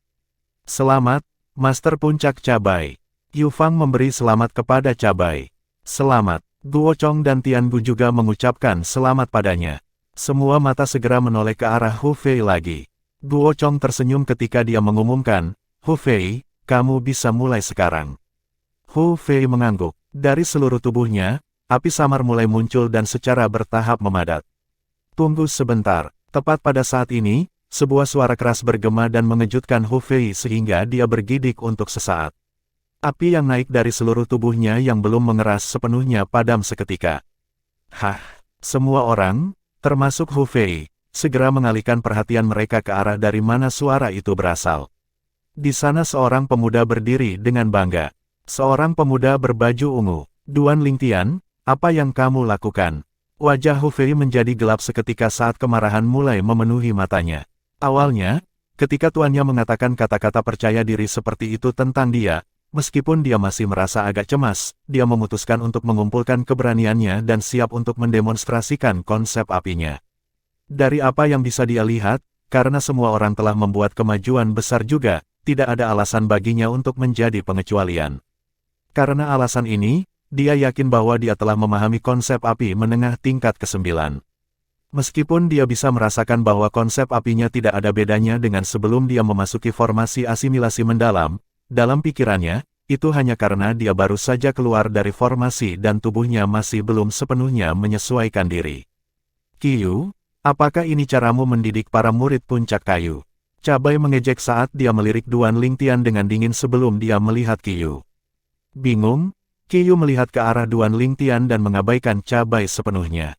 "Selamat, Master Puncak Cabai." Yu Fang memberi selamat kepada Cabai. "Selamat." Guo Chong dan Tian Bu juga mengucapkan selamat padanya. Semua mata segera menoleh ke arah Hu Fei lagi. Guo Chong tersenyum ketika dia mengumumkan, "Hu Fei, kamu bisa mulai sekarang." Hu Fei mengangguk. Dari seluruh tubuhnya, api samar mulai muncul dan secara bertahap memadat. "Tunggu sebentar." Tepat pada saat ini, sebuah suara keras bergema dan mengejutkan Hu Fei sehingga dia bergidik untuk sesaat. Api yang naik dari seluruh tubuhnya yang belum mengeras sepenuhnya padam seketika. Hah, semua orang, termasuk Hu Fei, segera mengalihkan perhatian mereka ke arah dari mana suara itu berasal. Di sana seorang pemuda berdiri dengan bangga. Seorang pemuda berbaju ungu. Duan Lingtian, apa yang kamu lakukan? Wajah Hu Fei menjadi gelap seketika saat kemarahan mulai memenuhi matanya. Awalnya, ketika tuannya mengatakan kata-kata percaya diri seperti itu tentang dia, meskipun dia masih merasa agak cemas, dia memutuskan untuk mengumpulkan keberaniannya dan siap untuk mendemonstrasikan konsep apinya. Dari apa yang bisa dia lihat, karena semua orang telah membuat kemajuan besar juga, tidak ada alasan baginya untuk menjadi pengecualian. Karena alasan ini, dia yakin bahwa dia telah memahami konsep api menengah tingkat ke-9. Meskipun dia bisa merasakan bahwa konsep apinya tidak ada bedanya dengan sebelum dia memasuki formasi asimilasi mendalam, dalam pikirannya, itu hanya karena dia baru saja keluar dari formasi dan tubuhnya masih belum sepenuhnya menyesuaikan diri. Qiyu, apakah ini caramu mendidik para murid puncak kayu? Cabai mengejek saat dia melirik Duan Lingtian dengan dingin sebelum dia melihat Qiyu. Bingung, Qiyu melihat ke arah Duan Lingtian dan mengabaikan Cabai sepenuhnya.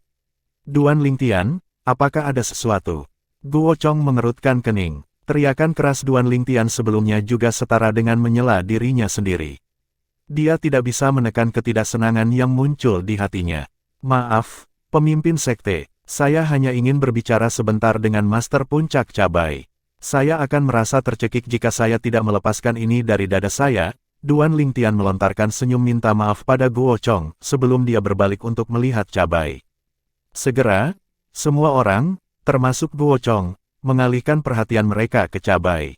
Duan Lingtian, apakah ada sesuatu? Guo Chong mengerutkan kening. Teriakan keras Duan Lingtian sebelumnya juga setara dengan menyela dirinya sendiri. Dia tidak bisa menekan ketidaksenangan yang muncul di hatinya. Maaf, pemimpin sekte, saya hanya ingin berbicara sebentar dengan Master Puncak Cabai. Saya akan merasa tercekik jika saya tidak melepaskan ini dari dada saya. Duan Lingtian melontarkan senyum minta maaf pada Guo Chong sebelum dia berbalik untuk melihat Cabai. Segera, semua orang, termasuk Guo Chong, mengalihkan perhatian mereka ke Cabai.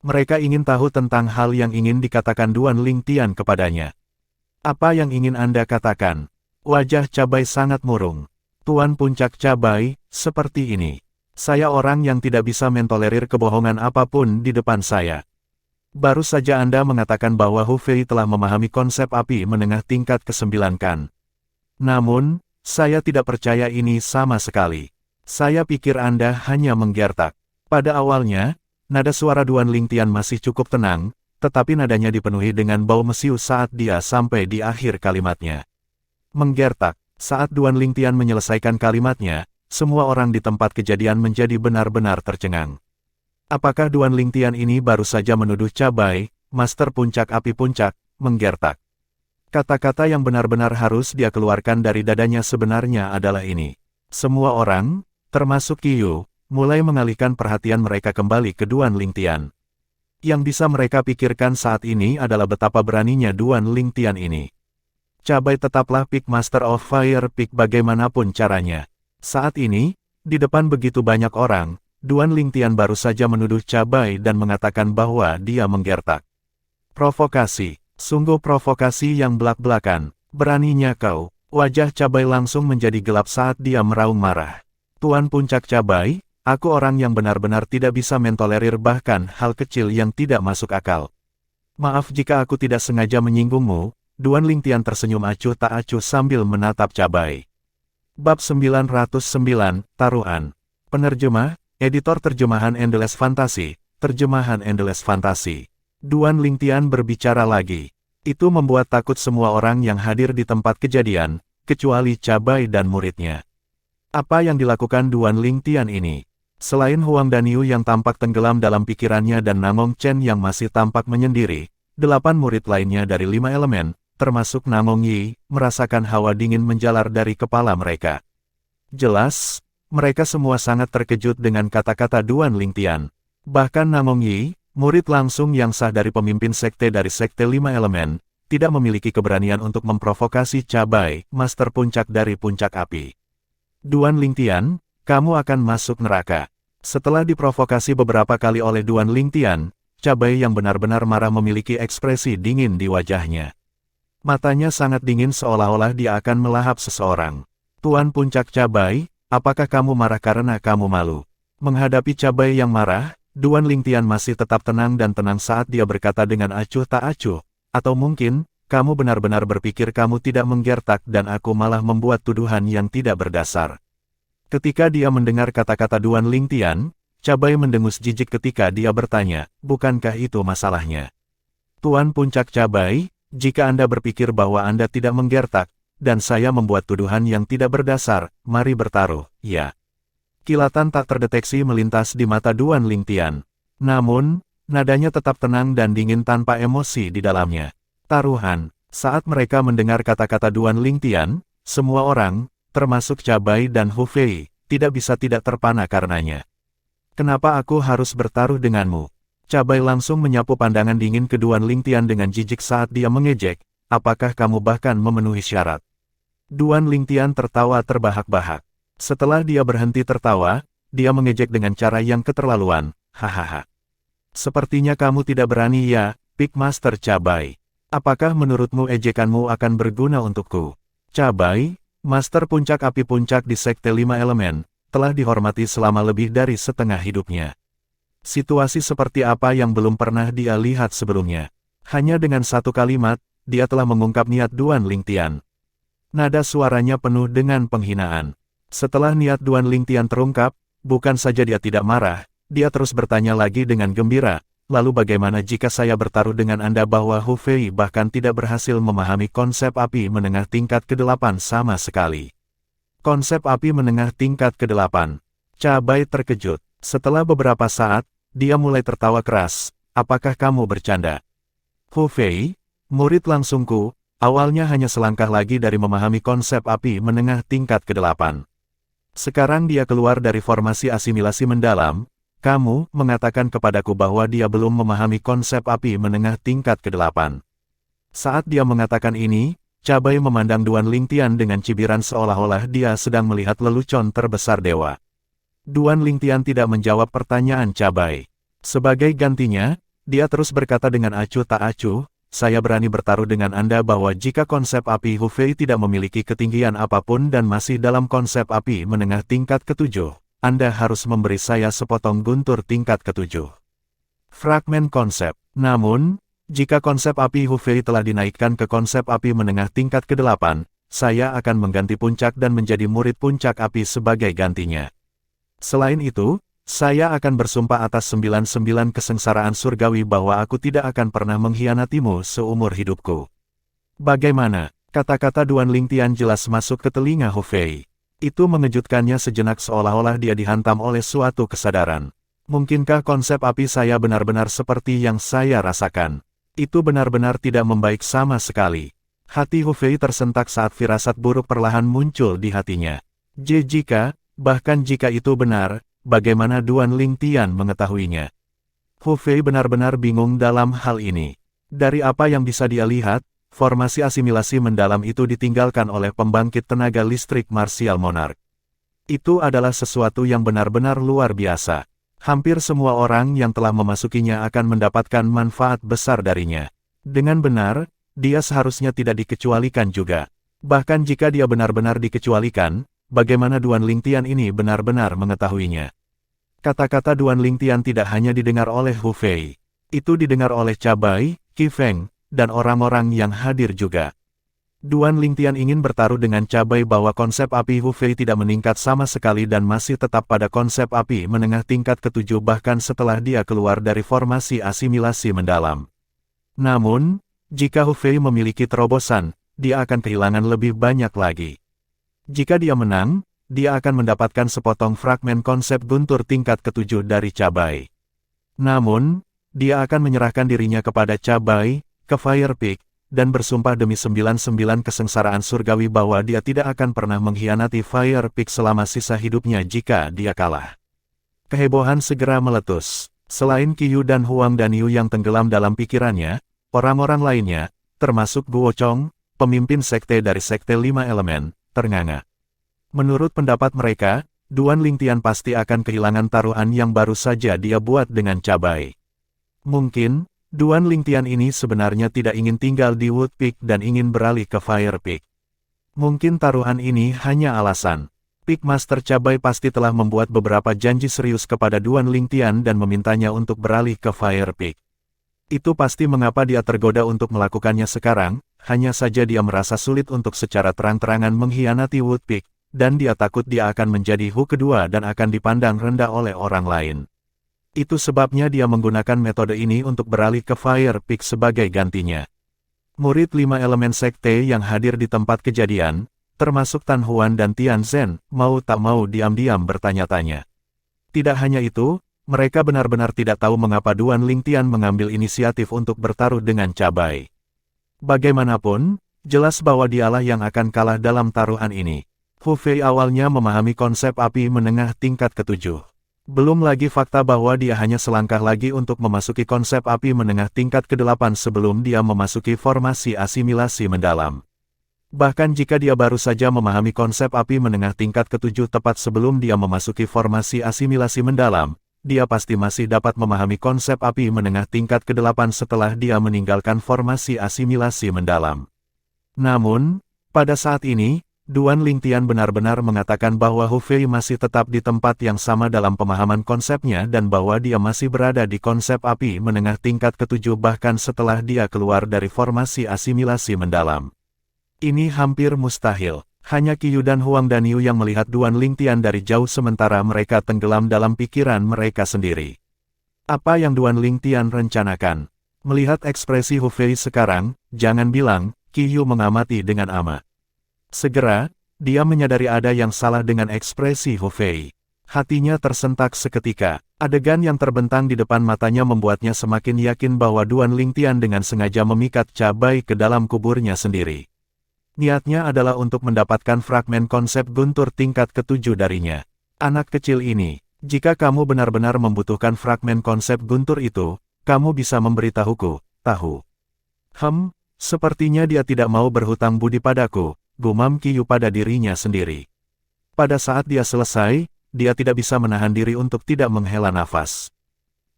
Mereka ingin tahu tentang hal yang ingin dikatakan Duan Lingtian kepadanya. Apa yang ingin Anda katakan? Wajah Cabai sangat murung. Tuan Puncak Cabai, seperti ini. Saya orang yang tidak bisa mentolerir kebohongan apapun di depan saya. Baru saja Anda mengatakan bahwa Hu Fei telah memahami konsep api menengah tingkat ke-9 kan? Namun, saya tidak percaya ini sama sekali. Saya pikir Anda hanya menggertak. Pada awalnya, nada suara Duan Lingtian masih cukup tenang, tetapi nadanya dipenuhi dengan bau mesiu saat dia sampai di akhir kalimatnya. Menggertak. Saat Duan Lingtian menyelesaikan kalimatnya, semua orang di tempat kejadian menjadi benar-benar tercengang. Apakah Duan Lingtian ini baru saja menuduh Cabai, Master Puncak Api Puncak, menggertak? Kata-kata yang benar-benar harus dia keluarkan dari dadanya sebenarnya adalah ini. Semua orang, termasuk Qiyu, mulai mengalihkan perhatian mereka kembali ke Duan Lingtian. Yang bisa mereka pikirkan saat ini adalah betapa beraninya Duan Lingtian ini. Cabai tetaplah Peak Master of Fire Peak bagaimanapun caranya. Saat ini, di depan begitu banyak orang, Duan Lingtian baru saja menuduh Cabai dan mengatakan bahwa dia menggertak. Provokasi, sungguh provokasi yang belak-belakan. Beraninya kau. Wajah Cabai langsung menjadi gelap saat dia meraung marah. Tuan Puncak Cabai, aku orang yang benar-benar tidak bisa mentolerir bahkan hal kecil yang tidak masuk akal. Maaf jika aku tidak sengaja menyinggungmu. Duan Lingtian tersenyum acuh tak acuh sambil menatap Cabai. Bab 909, Taruhan. Penerjemah, Editor Terjemahan Endless Fantasy, Terjemahan Endless Fantasy. Duan Lingtian berbicara lagi. Itu membuat takut semua orang yang hadir di tempat kejadian, kecuali Cabai dan muridnya. Apa yang dilakukan Duan Lingtian ini? Selain Huang Danyu yang tampak tenggelam dalam pikirannya dan Namong Chen yang masih tampak menyendiri, 8 murid lainnya dari 5 elemen, termasuk Namong Yi, merasakan hawa dingin menjalar dari kepala mereka. Jelas, mereka semua sangat terkejut dengan kata-kata Duan Lingtian. Bahkan Namong Yi, murid langsung yang sah dari pemimpin sekte dari Sekte 5 Elemen, tidak memiliki keberanian untuk memprovokasi Cabai, Master Puncak dari Puncak Api. Duan Lingtian, kamu akan masuk neraka. Setelah diprovokasi beberapa kali oleh Duan Lingtian, Cabai yang benar-benar marah memiliki ekspresi dingin di wajahnya. Matanya sangat dingin seolah-olah dia akan melahap seseorang. Tuan Puncak Cabai, apakah kamu marah karena kamu malu? Menghadapi Cabai yang marah, Duan Lingtian masih tetap tenang dan tenang saat dia berkata dengan acuh tak acuh. Atau mungkin, kamu benar-benar berpikir kamu tidak menggertak dan aku malah membuat tuduhan yang tidak berdasar. Ketika dia mendengar kata-kata Duan Lingtian, Cabai mendengus jijik ketika dia bertanya, bukankah itu masalahnya? Tuan Puncak Cabai, jika Anda berpikir bahwa Anda tidak menggertak, dan saya membuat tuduhan yang tidak berdasar, mari bertaruh, ya. Kilatan tak terdeteksi melintas di mata Duan Lingtian. Namun, nadanya tetap tenang dan dingin tanpa emosi di dalamnya. Taruhan. Saat mereka mendengar kata-kata Duan Lingtian, semua orang, termasuk Cabai dan Hu Fei, tidak bisa tidak terpana karenanya. Kenapa aku harus bertaruh denganmu? Cabai langsung menyapu pandangan dingin ke Duan Lingtian dengan jijik saat dia mengejek, apakah kamu bahkan memenuhi syarat? Duan Lingtian tertawa terbahak-bahak. Setelah dia berhenti tertawa, dia mengejek dengan cara yang keterlaluan, hahaha. Sepertinya kamu tidak berani ya, Pig Master Cabai. Apakah menurutmu ejekanmu akan berguna untukku? Cabai, Master Puncak Api Puncak di Sekte 5 Elemen, telah dihormati selama lebih dari setengah hidupnya. Situasi seperti apa yang belum pernah dia lihat sebelumnya. Hanya dengan satu kalimat, dia telah mengungkap niat Duan Lingtian. Nada suaranya penuh dengan penghinaan. Setelah niat Duan Lingtian terungkap, bukan saja dia tidak marah, dia terus bertanya lagi dengan gembira, lalu bagaimana jika saya bertaruh dengan Anda bahwa Hu Fei bahkan tidak berhasil memahami konsep api menengah tingkat ke-8 sama sekali. Konsep api menengah tingkat ke-8. Cabai terkejut. Setelah beberapa saat, dia mulai tertawa keras. Apakah kamu bercanda? Hu Fei, murid langsungku, awalnya hanya selangkah lagi dari memahami konsep api menengah tingkat ke-8. Sekarang dia keluar dari formasi asimilasi mendalam. Kamu mengatakan kepadaku bahwa dia belum memahami konsep api menengah tingkat ke-8. Saat dia mengatakan ini, Cabai memandang Duan Lingtian dengan cibiran seolah-olah dia sedang melihat lelucon terbesar dewa. Duan Lingtian tidak menjawab pertanyaan Cabai. Sebagai gantinya, dia terus berkata dengan acuh tak acuh, saya berani bertaruh dengan Anda bahwa jika konsep api Hu Fei tidak memiliki ketinggian apapun dan masih dalam konsep api menengah tingkat ke-7, Anda harus memberi saya sepotong guntur tingkat ke-7. Fragmen konsep. Namun, jika konsep api Hu Fei telah dinaikkan ke konsep api menengah tingkat ke-8, saya akan mengganti puncak dan menjadi murid puncak api sebagai gantinya. Selain itu, saya akan bersumpah atas 99 kesengsaraan surgawi bahwa aku tidak akan pernah mengkhianatimu seumur hidupku. Bagaimana? Kata-kata Duan Lingtian jelas masuk ke telinga Hu Fei. Itu mengejutkannya sejenak seolah-olah dia dihantam oleh suatu kesadaran. Mungkinkah konsep api saya benar-benar seperti yang saya rasakan? Itu benar-benar tidak membaik sama sekali. Hati Hu Fei tersentak saat firasat buruk perlahan muncul di hatinya. Bahkan jika itu benar, bagaimana Duan Lingtian mengetahuinya? Hu Fei benar-benar bingung dalam hal ini. Dari apa yang bisa dia lihat, formasi asimilasi mendalam itu ditinggalkan oleh pembangkit tenaga listrik Martial Monarch. Itu adalah sesuatu yang benar-benar luar biasa. Hampir semua orang yang telah memasukinya akan mendapatkan manfaat besar darinya. Dengan benar, dia seharusnya tidak dikecualikan juga. Bahkan jika dia benar-benar dikecualikan, bagaimana Duan Lingtian ini benar-benar mengetahuinya? Kata-kata Duan Lingtian tidak hanya didengar oleh Hu Fei. Itu didengar oleh Cabai, Qi Feng, dan orang-orang yang hadir juga. Duan Lingtian ingin bertaruh dengan Cabai bahwa konsep api Hu Fei tidak meningkat sama sekali dan masih tetap pada konsep api menengah tingkat ke-7 bahkan setelah dia keluar dari formasi asimilasi mendalam. Namun, jika Hu Fei memiliki terobosan, dia akan kehilangan lebih banyak lagi. Jika dia menang, dia akan mendapatkan sepotong fragmen konsep guntur tingkat ke-7 dari Cabai. Namun, dia akan menyerahkan dirinya kepada Cabai, ke Fire Peak, dan bersumpah demi 99 kesengsaraan surgawi bahwa dia tidak akan pernah mengkhianati Fire Peak selama sisa hidupnya jika dia kalah. Kehebohan segera meletus. Selain Qiyu dan Huang Danyu yang tenggelam dalam pikirannya, orang-orang lainnya, termasuk Guo Chong, pemimpin sekte dari Sekte 5 Elemen, ternganga. Menurut pendapat mereka, Duan Lingtian pasti akan kehilangan taruhan yang baru saja dia buat dengan Cabai. Mungkin, Duan Lingtian ini sebenarnya tidak ingin tinggal di Wood Peak dan ingin beralih ke Fire Peak. Mungkin taruhan ini hanya alasan. Peak Master Cabai pasti telah membuat beberapa janji serius kepada Duan Lingtian dan memintanya untuk beralih ke Fire Peak. Itu pasti mengapa dia tergoda untuk melakukannya sekarang, hanya saja dia merasa sulit untuk secara terang-terangan mengkhianati Wood Peak, dan dia takut dia akan menjadi Hu kedua dan akan dipandang rendah oleh orang lain. Itu sebabnya dia menggunakan metode ini untuk beralih ke Fire Peak sebagai gantinya. Murid 5 elemen sekte yang hadir di tempat kejadian, termasuk Tan Huan dan Tian Zhen, mau tak mau diam-diam bertanya-tanya. Tidak hanya itu, mereka benar-benar tidak tahu mengapa Duan Lingtian mengambil inisiatif untuk bertaruh dengan Cabai. Bagaimanapun, jelas bahwa dialah yang akan kalah dalam taruhan ini. Hu Fei awalnya memahami konsep api menengah tingkat ke-7. Belum lagi fakta bahwa dia hanya selangkah lagi untuk memasuki konsep api menengah tingkat ke-8 sebelum dia memasuki formasi asimilasi mendalam. Bahkan jika dia baru saja memahami konsep api menengah tingkat ke-7 tepat sebelum dia memasuki formasi asimilasi mendalam, dia pasti masih dapat memahami konsep api menengah tingkat ke-8 setelah dia meninggalkan formasi asimilasi mendalam. Namun, pada saat ini, Duan Lingtian benar-benar mengatakan bahwa Hu Fei masih tetap di tempat yang sama dalam pemahaman konsepnya dan bahwa dia masih berada di konsep api menengah tingkat ke-7 bahkan setelah dia keluar dari formasi asimilasi mendalam. Ini hampir mustahil. Hanya Qiyu dan Huang Danyu yang melihat Duan Lingtian dari jauh sementara mereka tenggelam dalam pikiran mereka sendiri. Apa yang Duan Lingtian rencanakan? Melihat ekspresi Hu Fei sekarang, jangan bilang, Qiyu mengamati dengan amat. Segera, dia menyadari ada yang salah dengan ekspresi Hu Fei. Hatinya tersentak seketika. Adegan yang terbentang di depan matanya membuatnya semakin yakin bahwa Duan Lingtian dengan sengaja memikat Cabai ke dalam kuburnya sendiri. Niatnya adalah untuk mendapatkan fragmen konsep guntur tingkat ke-7 darinya. Anak kecil ini, jika kamu benar-benar membutuhkan fragmen konsep guntur itu, kamu bisa memberitahuku, tahu. Sepertinya dia tidak mau berhutang budi padaku, gumam Qiyu pada dirinya sendiri. Pada saat dia selesai, dia tidak bisa menahan diri untuk tidak menghela nafas.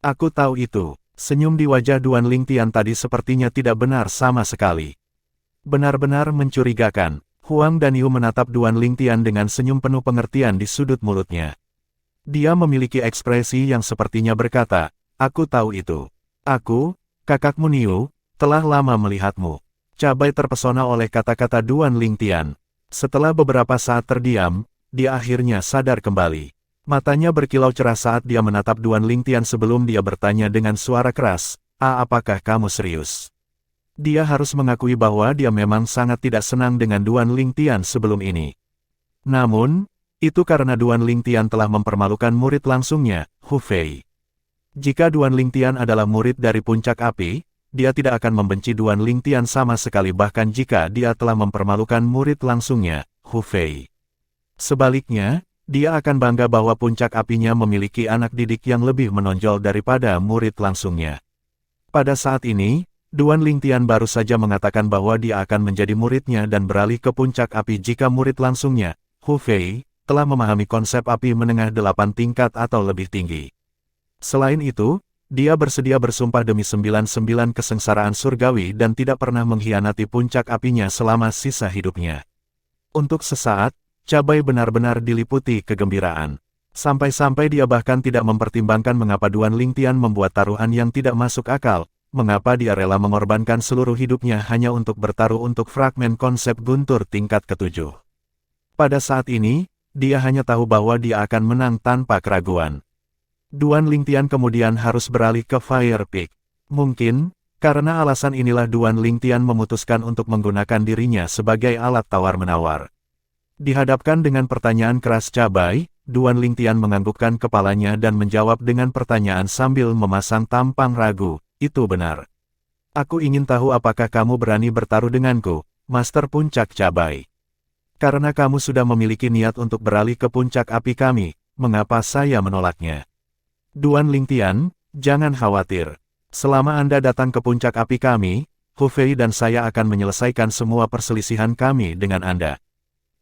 Aku tahu itu, senyum di wajah Duan Lingtian tadi sepertinya tidak benar sama sekali. Benar-benar mencurigakan. Huang Danyu menatap Duan Lingtian dengan senyum penuh pengertian di sudut mulutnya. Dia memiliki ekspresi yang sepertinya berkata, aku tahu itu. Aku, kakakmu Niu, telah lama melihatmu. Cabai terpesona oleh kata-kata Duan Lingtian. Setelah beberapa saat terdiam, dia akhirnya sadar kembali. Matanya berkilau cerah saat dia menatap Duan Lingtian sebelum dia bertanya dengan suara keras, apakah kamu serius? Dia harus mengakui bahwa dia memang sangat tidak senang dengan Duan Lingtian sebelum ini. Namun, itu karena Duan Lingtian telah mempermalukan murid langsungnya, Hu Fei. Jika Duan Lingtian adalah murid dari puncak api, dia tidak akan membenci Duan Lingtian sama sekali bahkan jika dia telah mempermalukan murid langsungnya, Hu Fei. Sebaliknya, dia akan bangga bahwa puncak apinya memiliki anak didik yang lebih menonjol daripada murid langsungnya. Pada saat ini, Duan Lingtian baru saja mengatakan bahwa dia akan menjadi muridnya dan beralih ke puncak api jika murid langsungnya, Hu Fei, telah memahami konsep api menengah 8 tingkat atau lebih tinggi. Selain itu, dia bersedia bersumpah demi 99 kesengsaraan surgawi dan tidak pernah mengkhianati puncak apinya selama sisa hidupnya. Untuk sesaat, Cabai benar-benar diliputi kegembiraan. Sampai-sampai dia bahkan tidak mempertimbangkan mengapa Duan Lingtian membuat taruhan yang tidak masuk akal, mengapa dia rela mengorbankan seluruh hidupnya hanya untuk bertaruh untuk fragmen konsep guntur tingkat ke-7. Pada saat ini, dia hanya tahu bahwa dia akan menang tanpa keraguan. Duan Lingtian kemudian harus beralih ke Fire Peak. Mungkin, karena alasan inilah Duan Lingtian memutuskan untuk menggunakan dirinya sebagai alat tawar-menawar. Dihadapkan dengan pertanyaan keras Cabai, Duan Lingtian menganggukkan kepalanya dan menjawab dengan pertanyaan sambil memasang tampang ragu, itu benar. Aku ingin tahu apakah kamu berani bertaruh denganku, Master Puncak Cabai. Karena kamu sudah memiliki niat untuk beralih ke puncak api kami, mengapa saya menolaknya? Duan Lingtian, jangan khawatir. Selama Anda datang ke puncak api kami, Hu Fei dan saya akan menyelesaikan semua perselisihan kami dengan Anda.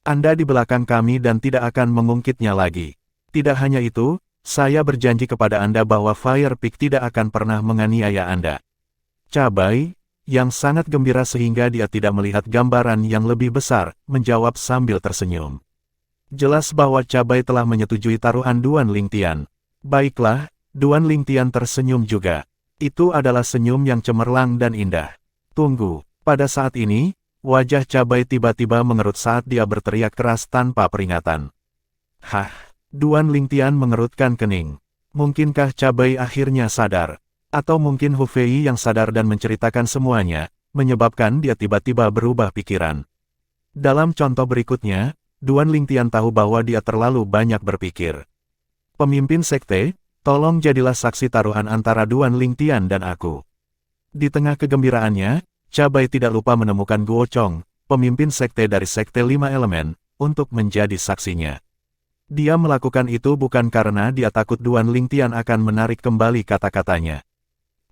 Anda di belakang kami dan tidak akan mengungkitnya lagi. Tidak hanya itu, saya berjanji kepada Anda bahwa Fire Peak tidak akan pernah menganiaya Anda. Cabai, yang sangat gembira sehingga dia tidak melihat gambaran yang lebih besar, menjawab sambil tersenyum. Jelas bahwa Cabai telah menyetujui taruhan Duan Lingtian. Baiklah, Duan Lingtian tersenyum juga. Itu adalah senyum yang cemerlang dan indah. Tunggu, pada saat ini, wajah Cabai tiba-tiba mengerut saat dia berteriak keras tanpa peringatan. Hah, Duan Lingtian mengerutkan kening. Mungkinkah Cabai akhirnya sadar? Atau mungkin Hu Fei yang sadar dan menceritakan semuanya, menyebabkan dia tiba-tiba berubah pikiran. Dalam contoh berikutnya, Duan Lingtian tahu bahwa dia terlalu banyak berpikir. Pemimpin sekte, tolong jadilah saksi taruhan antara Duan Lingtian dan aku. Di tengah kegembiraannya, Cabai tidak lupa menemukan Guo Chong, pemimpin sekte dari Sekte Lima Elemen, untuk menjadi saksinya. Dia melakukan itu bukan karena dia takut Duan Lingtian akan menarik kembali kata-katanya.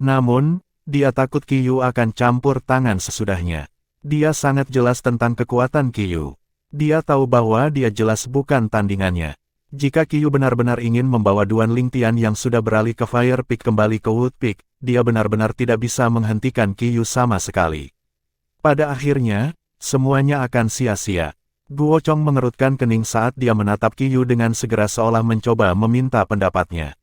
Namun, dia takut Qiyu akan campur tangan sesudahnya. Dia sangat jelas tentang kekuatan Qiyu. Dia tahu bahwa dia jelas bukan tandingannya. Jika Qiyu benar-benar ingin membawa Duan Lingtian yang sudah beralih ke Fire Peak kembali ke Wood Peak, dia benar-benar tidak bisa menghentikan Qiyu sama sekali. Pada akhirnya, semuanya akan sia-sia. Guo Chong mengerutkan kening saat dia menatap Qiyu dengan segera seolah mencoba meminta pendapatnya.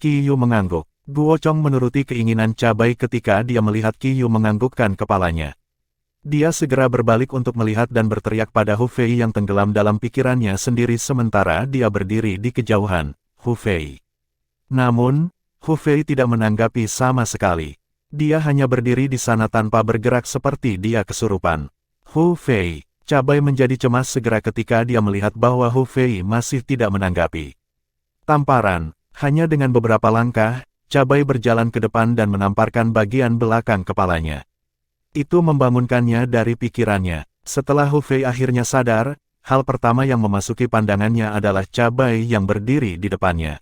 Qiyu mengangguk. Guo Chong menuruti keinginan Cabai ketika dia melihat Qiyu menganggukkan kepalanya. Dia segera berbalik untuk melihat dan berteriak pada Hu Fei yang tenggelam dalam pikirannya sendiri sementara dia berdiri di kejauhan. Hu Fei. Namun, Hu Fei tidak menanggapi sama sekali. Dia hanya berdiri di sana tanpa bergerak seperti dia kesurupan. Hu Fei. Cabai menjadi cemas segera ketika dia melihat bahwa Hu Fei masih tidak menanggapi. Tamparan, hanya dengan beberapa langkah, Cabai berjalan ke depan dan menamparkan bagian belakang kepalanya. Itu membangunkannya dari pikirannya. Setelah Hu Fei akhirnya sadar, hal pertama yang memasuki pandangannya adalah Cabai yang berdiri di depannya.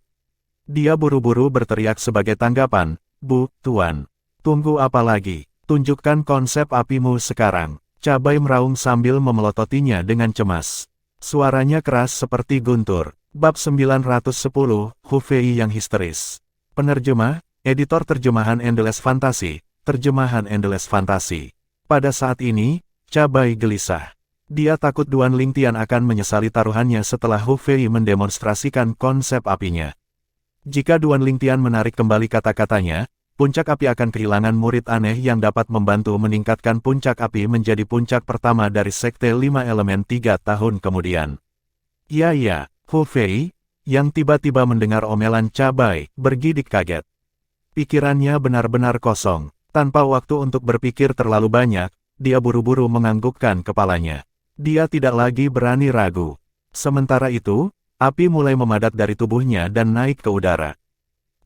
Dia buru-buru berteriak sebagai tanggapan, "Bu, Tuan. Tunggu apa lagi? Tunjukkan konsep apimu sekarang." Cabai meraung sambil memelototinya dengan cemas. Suaranya keras seperti guntur. Bab 910, Hu Fei yang histeris. Penerjemah, editor terjemahan Endless Fantasy, terjemahan Endless Fantasy. Pada saat ini, Cabai gelisah. Dia takut Duan Lingtian akan menyesali taruhannya setelah Hu Fei mendemonstrasikan konsep apinya. Jika Duan Lingtian menarik kembali kata-katanya, puncak api akan kehilangan murid aneh yang dapat membantu meningkatkan puncak api menjadi puncak pertama dari Sekte Lima Elemen 3 tahun kemudian. Ya, Hu Fei, yang tiba-tiba mendengar omelan Cabai, bergidik kaget. Pikirannya benar-benar kosong. Tanpa waktu untuk berpikir terlalu banyak, dia buru-buru menganggukkan kepalanya. Dia tidak lagi berani ragu. Sementara itu, api mulai memadat dari tubuhnya dan naik ke udara.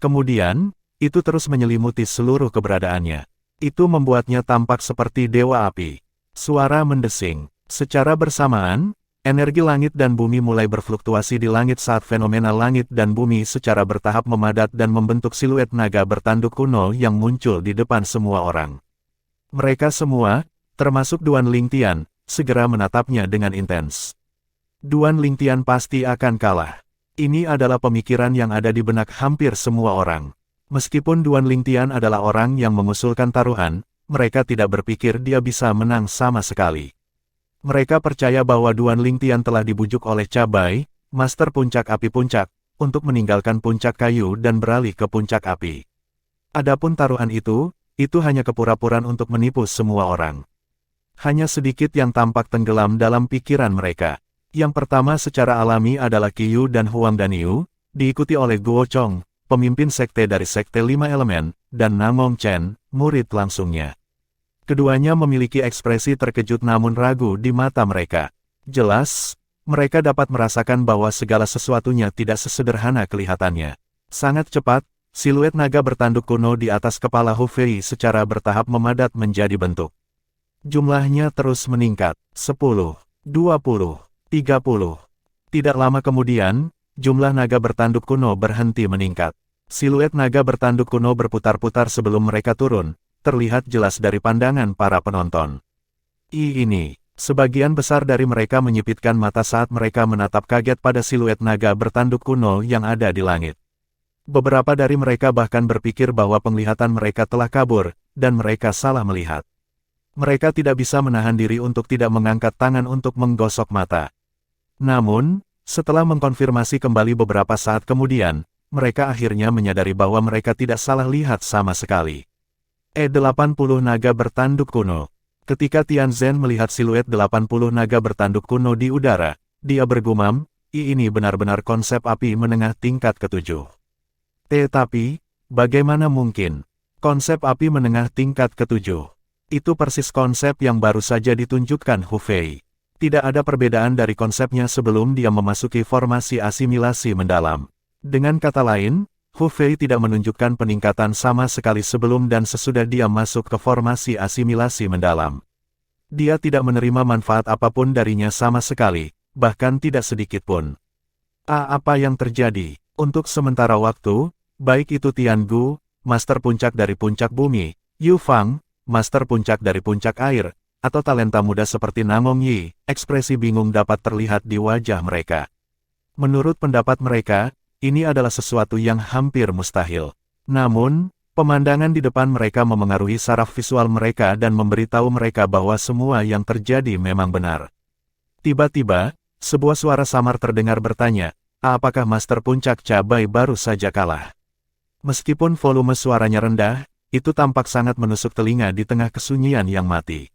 Kemudian, itu terus menyelimuti seluruh keberadaannya. Itu membuatnya tampak seperti dewa api. Suara mendesing. Secara bersamaan, energi langit dan bumi mulai berfluktuasi di langit saat fenomena langit dan bumi secara bertahap memadat dan membentuk siluet naga bertanduk kuno yang muncul di depan semua orang. Mereka semua, termasuk Duan Lingtian, segera menatapnya dengan intens. Duan Lingtian pasti akan kalah. Ini adalah pemikiran yang ada di benak hampir semua orang. Meskipun Duan Lingtian adalah orang yang mengusulkan taruhan, mereka tidak berpikir dia bisa menang sama sekali. Mereka percaya bahwa Duan Lingtian telah dibujuk oleh Cabai, Master Puncak Api Puncak, untuk meninggalkan puncak kayu dan beralih ke puncak api. Adapun taruhan itu hanya kepura-puraan untuk menipu semua orang. Hanya sedikit yang tampak tenggelam dalam pikiran mereka. Yang pertama secara alami adalah Qiyu dan Huang Daniu, diikuti oleh Guo Chong, pemimpin sekte dari Sekte Lima Elemen, dan Namong Chen, murid langsungnya. Keduanya memiliki ekspresi terkejut namun ragu di mata mereka. Jelas, mereka dapat merasakan bahwa segala sesuatunya tidak sesederhana kelihatannya. Sangat cepat, siluet naga bertanduk kuno di atas kepala Hu Fei secara bertahap memadat menjadi bentuk. Jumlahnya terus meningkat, 10, 20, 30. Tidak lama kemudian, jumlah naga bertanduk kuno berhenti meningkat. Siluet naga bertanduk kuno berputar-putar sebelum mereka turun, terlihat jelas dari pandangan para penonton. Ini, sebagian besar dari mereka menyipitkan mata saat mereka menatap kaget pada siluet naga bertanduk kuno yang ada di langit. Beberapa dari mereka bahkan berpikir bahwa penglihatan mereka telah kabur, dan mereka salah melihat. Mereka tidak bisa menahan diri untuk tidak mengangkat tangan untuk menggosok mata. Namun, setelah mengkonfirmasi kembali beberapa saat kemudian, mereka akhirnya menyadari bahwa mereka tidak salah lihat sama sekali. 80 naga bertanduk kuno. Ketika Tianzhen melihat siluet 80 naga bertanduk kuno di udara, dia bergumam, ini benar-benar konsep api menengah tingkat ketujuh. Tetapi, bagaimana mungkin? Konsep api menengah tingkat ketujuh. Itu persis konsep yang baru saja ditunjukkan Hu Fei. Tidak ada perbedaan dari konsepnya sebelum dia memasuki formasi asimilasi mendalam. Dengan kata lain, Hu Fei tidak menunjukkan peningkatan sama sekali sebelum dan sesudah dia masuk ke formasi asimilasi mendalam. Dia tidak menerima manfaat apapun darinya sama sekali, bahkan tidak sedikit pun. Apa yang terjadi? Untuk sementara waktu, baik itu Tian Gu, Master Puncak dari Puncak Bumi, Yu Fang, Master Puncak dari Puncak Air, atau talenta muda seperti Namong Yi, ekspresi bingung dapat terlihat di wajah mereka. Menurut pendapat mereka, ini adalah sesuatu yang hampir mustahil. Namun, pemandangan di depan mereka memengaruhi saraf visual mereka dan memberitahu mereka bahwa semua yang terjadi memang benar. Tiba-tiba, sebuah suara samar terdengar bertanya, apakah Master Puncak Cabai baru saja kalah? Meskipun volume suaranya rendah, itu tampak sangat menusuk telinga di tengah kesunyian yang mati.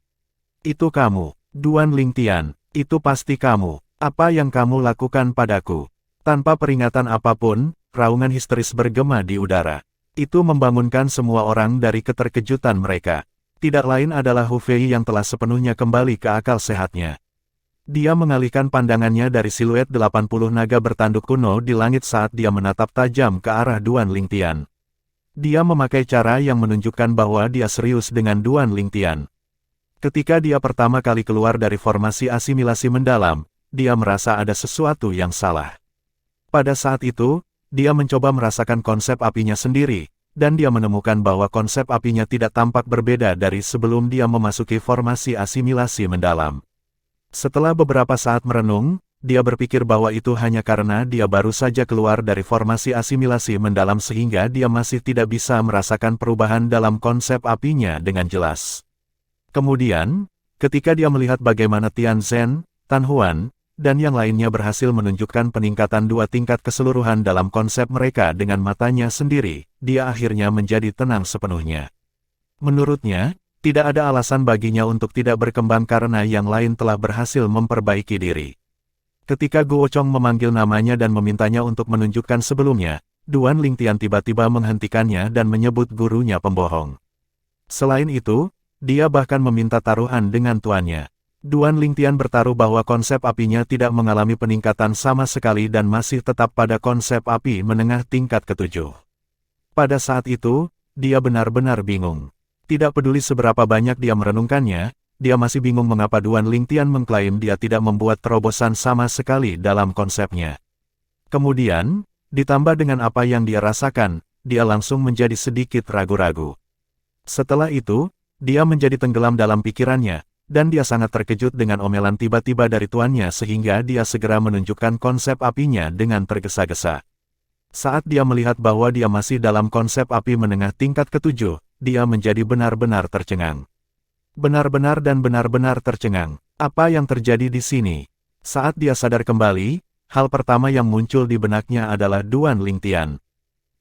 Itu kamu, Duan Lingtian, itu pasti kamu. Apa yang kamu lakukan padaku? Tanpa peringatan apapun, raungan histeris bergema di udara. Itu membangunkan semua orang dari keterkejutan mereka. Tidak lain adalah Hu Fei yang telah sepenuhnya kembali ke akal sehatnya. Dia mengalihkan pandangannya dari siluet 80 naga bertanduk kuno di langit saat dia menatap tajam ke arah Duan Lingtian. Dia memakai cara yang menunjukkan bahwa dia serius dengan Duan Lingtian. Ketika dia pertama kali keluar dari formasi asimilasi mendalam, dia merasa ada sesuatu yang salah. Pada saat itu, dia mencoba merasakan konsep apinya sendiri, dan dia menemukan bahwa konsep apinya tidak tampak berbeda dari sebelum dia memasuki formasi asimilasi mendalam. Setelah beberapa saat merenung, dia berpikir bahwa itu hanya karena dia baru saja keluar dari formasi asimilasi mendalam sehingga dia masih tidak bisa merasakan perubahan dalam konsep apinya dengan jelas. Kemudian, ketika dia melihat bagaimana Tian Zhen, Tan Huan, dan yang lainnya berhasil menunjukkan peningkatan 2 tingkat keseluruhan dalam konsep mereka dengan matanya sendiri, dia akhirnya menjadi tenang sepenuhnya. Menurutnya, tidak ada alasan baginya untuk tidak berkembang karena yang lain telah berhasil memperbaiki diri. Ketika Guo Chong memanggil namanya dan memintanya untuk menunjukkan sebelumnya, Duan Lingtian tiba-tiba menghentikannya dan menyebut gurunya pembohong. Selain itu, dia bahkan meminta taruhan dengan tuannya. Duan Lingtian bertaruh bahwa konsep apinya tidak mengalami peningkatan sama sekali dan masih tetap pada konsep api menengah tingkat ketujuh. Pada saat itu, dia benar-benar bingung. Tidak peduli seberapa banyak dia merenungkannya, dia masih bingung mengapa Duan Lingtian mengklaim dia tidak membuat terobosan sama sekali dalam konsepnya. Kemudian, ditambah dengan apa yang dia rasakan, dia langsung menjadi sedikit ragu-ragu. Setelah itu, dia menjadi tenggelam dalam pikirannya, dan dia sangat terkejut dengan omelan tiba-tiba dari tuannya sehingga dia segera menunjukkan konsep apinya dengan tergesa-gesa. Saat dia melihat bahwa dia masih dalam konsep api menengah tingkat ketujuh, dia menjadi benar-benar tercengang. Benar-benar tercengang. Apa yang terjadi di sini? Saat dia sadar kembali, hal pertama yang muncul di benaknya adalah Duan Lingtian.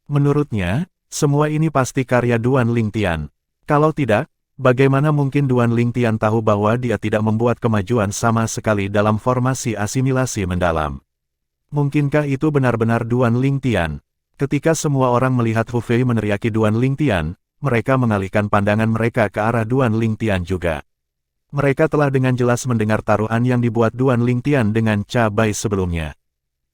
Menurutnya, semua ini pasti karya Duan Lingtian. Kalau tidak, bagaimana mungkin Duan Lingtian tahu bahwa dia tidak membuat kemajuan sama sekali dalam formasi asimilasi mendalam? Mungkinkah itu benar-benar Duan Lingtian? Ketika semua orang melihat Hu Fei meneriaki Duan Lingtian, mereka mengalihkan pandangan mereka ke arah Duan Lingtian juga. Mereka telah dengan jelas mendengar taruhan yang dibuat Duan Lingtian dengan Cabai sebelumnya.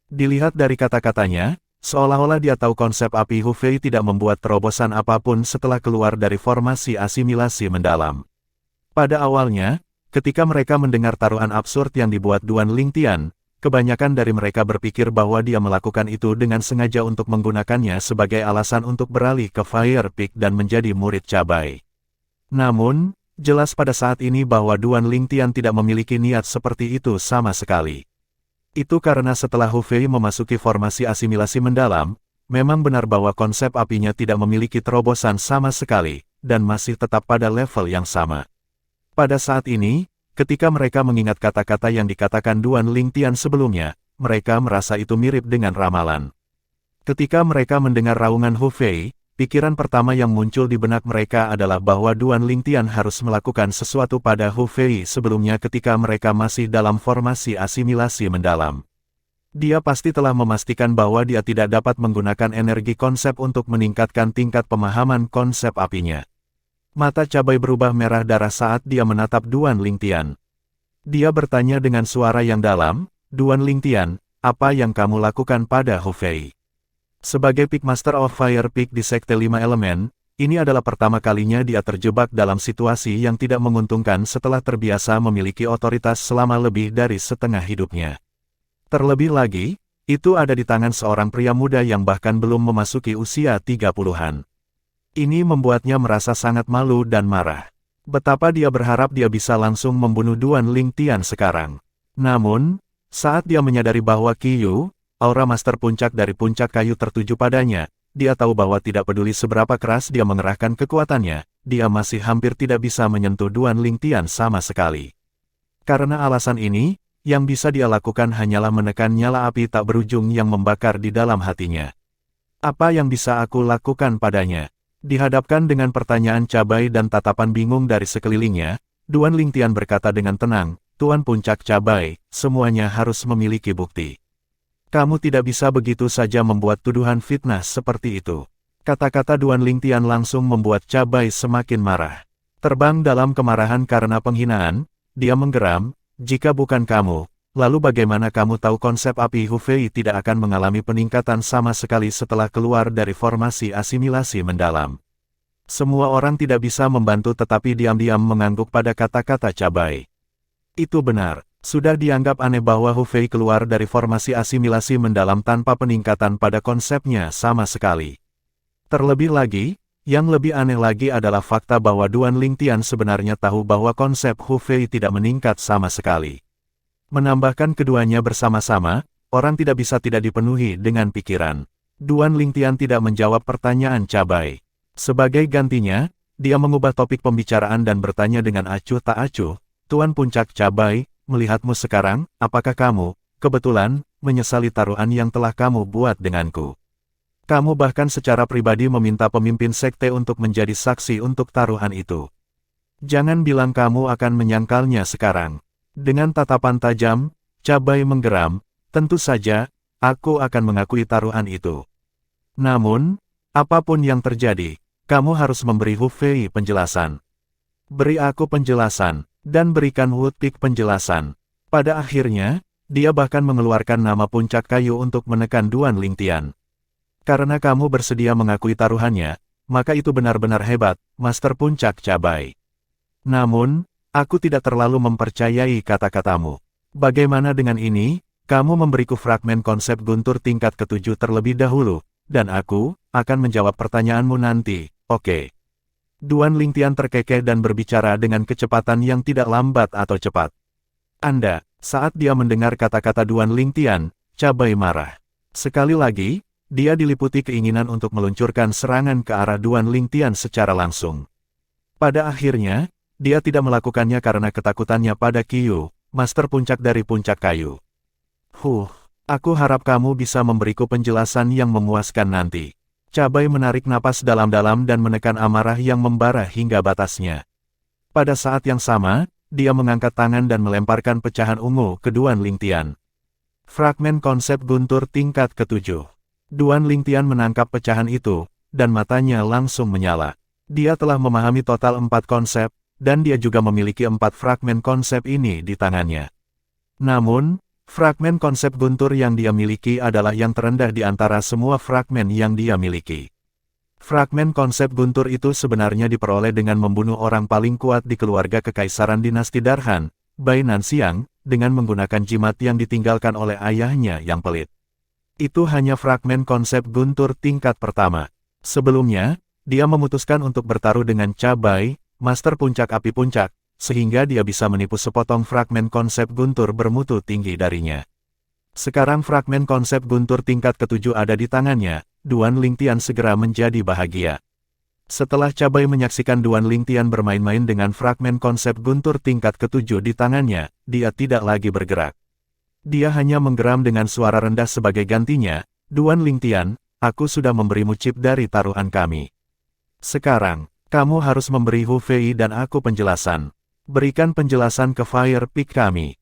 Dilihat dari kata-katanya, seolah-olah dia tahu konsep api Hu Fei tidak membuat terobosan apapun setelah keluar dari formasi asimilasi mendalam. Pada awalnya, ketika mereka mendengar taruhan absurd yang dibuat Duan Lingtian, kebanyakan dari mereka berpikir bahwa dia melakukan itu dengan sengaja untuk menggunakannya sebagai alasan untuk beralih ke Fire Peak dan menjadi murid Cabai. Namun, jelas pada saat ini bahwa Duan Lingtian tidak memiliki niat seperti itu sama sekali. Itu karena setelah Hu Fei memasuki formasi asimilasi mendalam, memang benar bahwa konsep apinya tidak memiliki terobosan sama sekali, dan masih tetap pada level yang sama. Pada saat ini, ketika mereka mengingat kata-kata yang dikatakan Duan Lingtian sebelumnya, mereka merasa itu mirip dengan ramalan. Ketika mereka mendengar raungan Hu Fei, pikiran pertama yang muncul di benak mereka adalah bahwa Duan Lingtian harus melakukan sesuatu pada Hu Fei sebelumnya ketika mereka masih dalam formasi asimilasi mendalam. Dia pasti telah memastikan bahwa dia tidak dapat menggunakan energi konsep untuk meningkatkan tingkat pemahaman konsep apinya. Mata Cabai berubah merah darah saat dia menatap Duan Lingtian. Dia bertanya dengan suara yang dalam, "Duan Lingtian, apa yang kamu lakukan pada Hu Fei?" Sebagai Peak Master of Fire Peak di Sekte 5 Elemen, ini adalah pertama kalinya dia terjebak dalam situasi yang tidak menguntungkan setelah terbiasa memiliki otoritas selama lebih dari setengah hidupnya. Terlebih lagi, itu ada di tangan seorang pria muda yang bahkan belum memasuki usia 30-an. Ini membuatnya merasa sangat malu dan marah. Betapa dia berharap dia bisa langsung membunuh Duan Lingtian sekarang. Namun, saat dia menyadari bahwa Qiyu, aura master puncak dari puncak kayu tertuju padanya, dia tahu bahwa tidak peduli seberapa keras dia mengerahkan kekuatannya, dia masih hampir tidak bisa menyentuh Duan Lingtian sama sekali. Karena alasan ini, yang bisa dia lakukan hanyalah menekan nyala api tak berujung yang membakar di dalam hatinya. Apa yang bisa aku lakukan padanya? Dihadapkan dengan pertanyaan cabai dan tatapan bingung dari sekelilingnya, Duan Lingtian berkata dengan tenang, "Tuan Puncak Cabai, semuanya harus memiliki bukti. Kamu tidak bisa begitu saja membuat tuduhan fitnah seperti itu." Kata-kata Duan Lingtian langsung membuat Cabai semakin marah. Terbang dalam kemarahan karena penghinaan, dia menggeram, "Jika bukan kamu, lalu bagaimana kamu tahu konsep api Hu Fei tidak akan mengalami peningkatan sama sekali setelah keluar dari formasi asimilasi mendalam?" Semua orang tidak bisa membantu tetapi diam-diam mengangguk pada kata-kata Cabai. Itu benar, sudah dianggap aneh bahwa Hu Fei keluar dari formasi asimilasi mendalam tanpa peningkatan pada konsepnya sama sekali. Terlebih lagi, yang lebih aneh lagi adalah fakta bahwa Duan Lingtian sebenarnya tahu bahwa konsep Hu Fei tidak meningkat sama sekali. Menambahkan keduanya bersama-sama, orang tidak bisa tidak dipenuhi dengan pikiran. Duan Lingtian tidak menjawab pertanyaan Cabai. Sebagai gantinya, dia mengubah topik pembicaraan dan bertanya dengan acuh tak acuh, "Tuan Puncak Cabai, melihatmu sekarang, apakah kamu, kebetulan, menyesali taruhan yang telah kamu buat denganku? Kamu bahkan secara pribadi meminta pemimpin sekte untuk menjadi saksi untuk taruhan itu. Jangan bilang kamu akan menyangkalnya sekarang." Dengan tatapan tajam, Cabai menggeram, "Tentu saja, aku akan mengakui taruhan itu. Namun, apapun yang terjadi, kamu harus memberi Hu Fei penjelasan. Beri aku penjelasan, dan berikan Wu Tik penjelasan." Pada akhirnya, dia bahkan mengeluarkan nama puncak kayu untuk menekan Duan Lingtian. "Karena kamu bersedia mengakui taruhannya, maka itu benar-benar hebat, Master Puncak Cabai. Namun, aku tidak terlalu mempercayai kata-katamu. Bagaimana dengan ini, kamu memberiku fragmen konsep guntur tingkat ke-7 terlebih dahulu, dan aku akan menjawab pertanyaanmu nanti, oke?" Duan Lingtian terkekeh dan berbicara dengan kecepatan yang tidak lambat atau cepat. Saat dia mendengar kata-kata Duan Lingtian, Cabai marah. Sekali lagi, dia diliputi keinginan untuk meluncurkan serangan ke arah Duan Lingtian secara langsung. Pada akhirnya, dia tidak melakukannya karena ketakutannya pada Qiyu, Master Puncak dari Puncak Kayu. Aku harap kamu bisa memberiku penjelasan yang memuaskan nanti." Cabai menarik napas dalam-dalam dan menekan amarah yang membara hingga batasnya. Pada saat yang sama, dia mengangkat tangan dan melemparkan pecahan ungu ke Duan Lingtian. Fragmen konsep guntur tingkat ke-7. Duan Lingtian menangkap pecahan itu, dan matanya langsung menyala. Dia telah memahami total 4 konsep, dan dia juga memiliki 4 fragmen konsep ini di tangannya. Namun, fragmen konsep guntur yang dia miliki adalah yang terendah di antara semua fragmen yang dia miliki. Fragmen konsep guntur itu sebenarnya diperoleh dengan membunuh orang paling kuat di keluarga kekaisaran dinasti Darhan, Bai Nanxiang, dengan menggunakan jimat yang ditinggalkan oleh ayahnya yang pelit. Itu hanya fragmen konsep guntur tingkat pertama. Sebelumnya, dia memutuskan untuk bertaruh dengan Cabai, Master Puncak Api Puncak, sehingga dia bisa menipu sepotong fragmen konsep guntur bermutu tinggi darinya. Sekarang fragmen konsep guntur tingkat ke-7 ada di tangannya, Duan Lingtian segera menjadi bahagia. Setelah Cabai menyaksikan Duan Lingtian bermain-main dengan fragmen konsep guntur tingkat ke-7 di tangannya, dia tidak lagi bergerak. Dia hanya menggeram dengan suara rendah sebagai gantinya, "Duan Lingtian, aku sudah memberimu chip dari taruhan kami. Sekarang, kamu harus memberi Hu Fei dan aku penjelasan. Berikan penjelasan ke Fire Peak kami."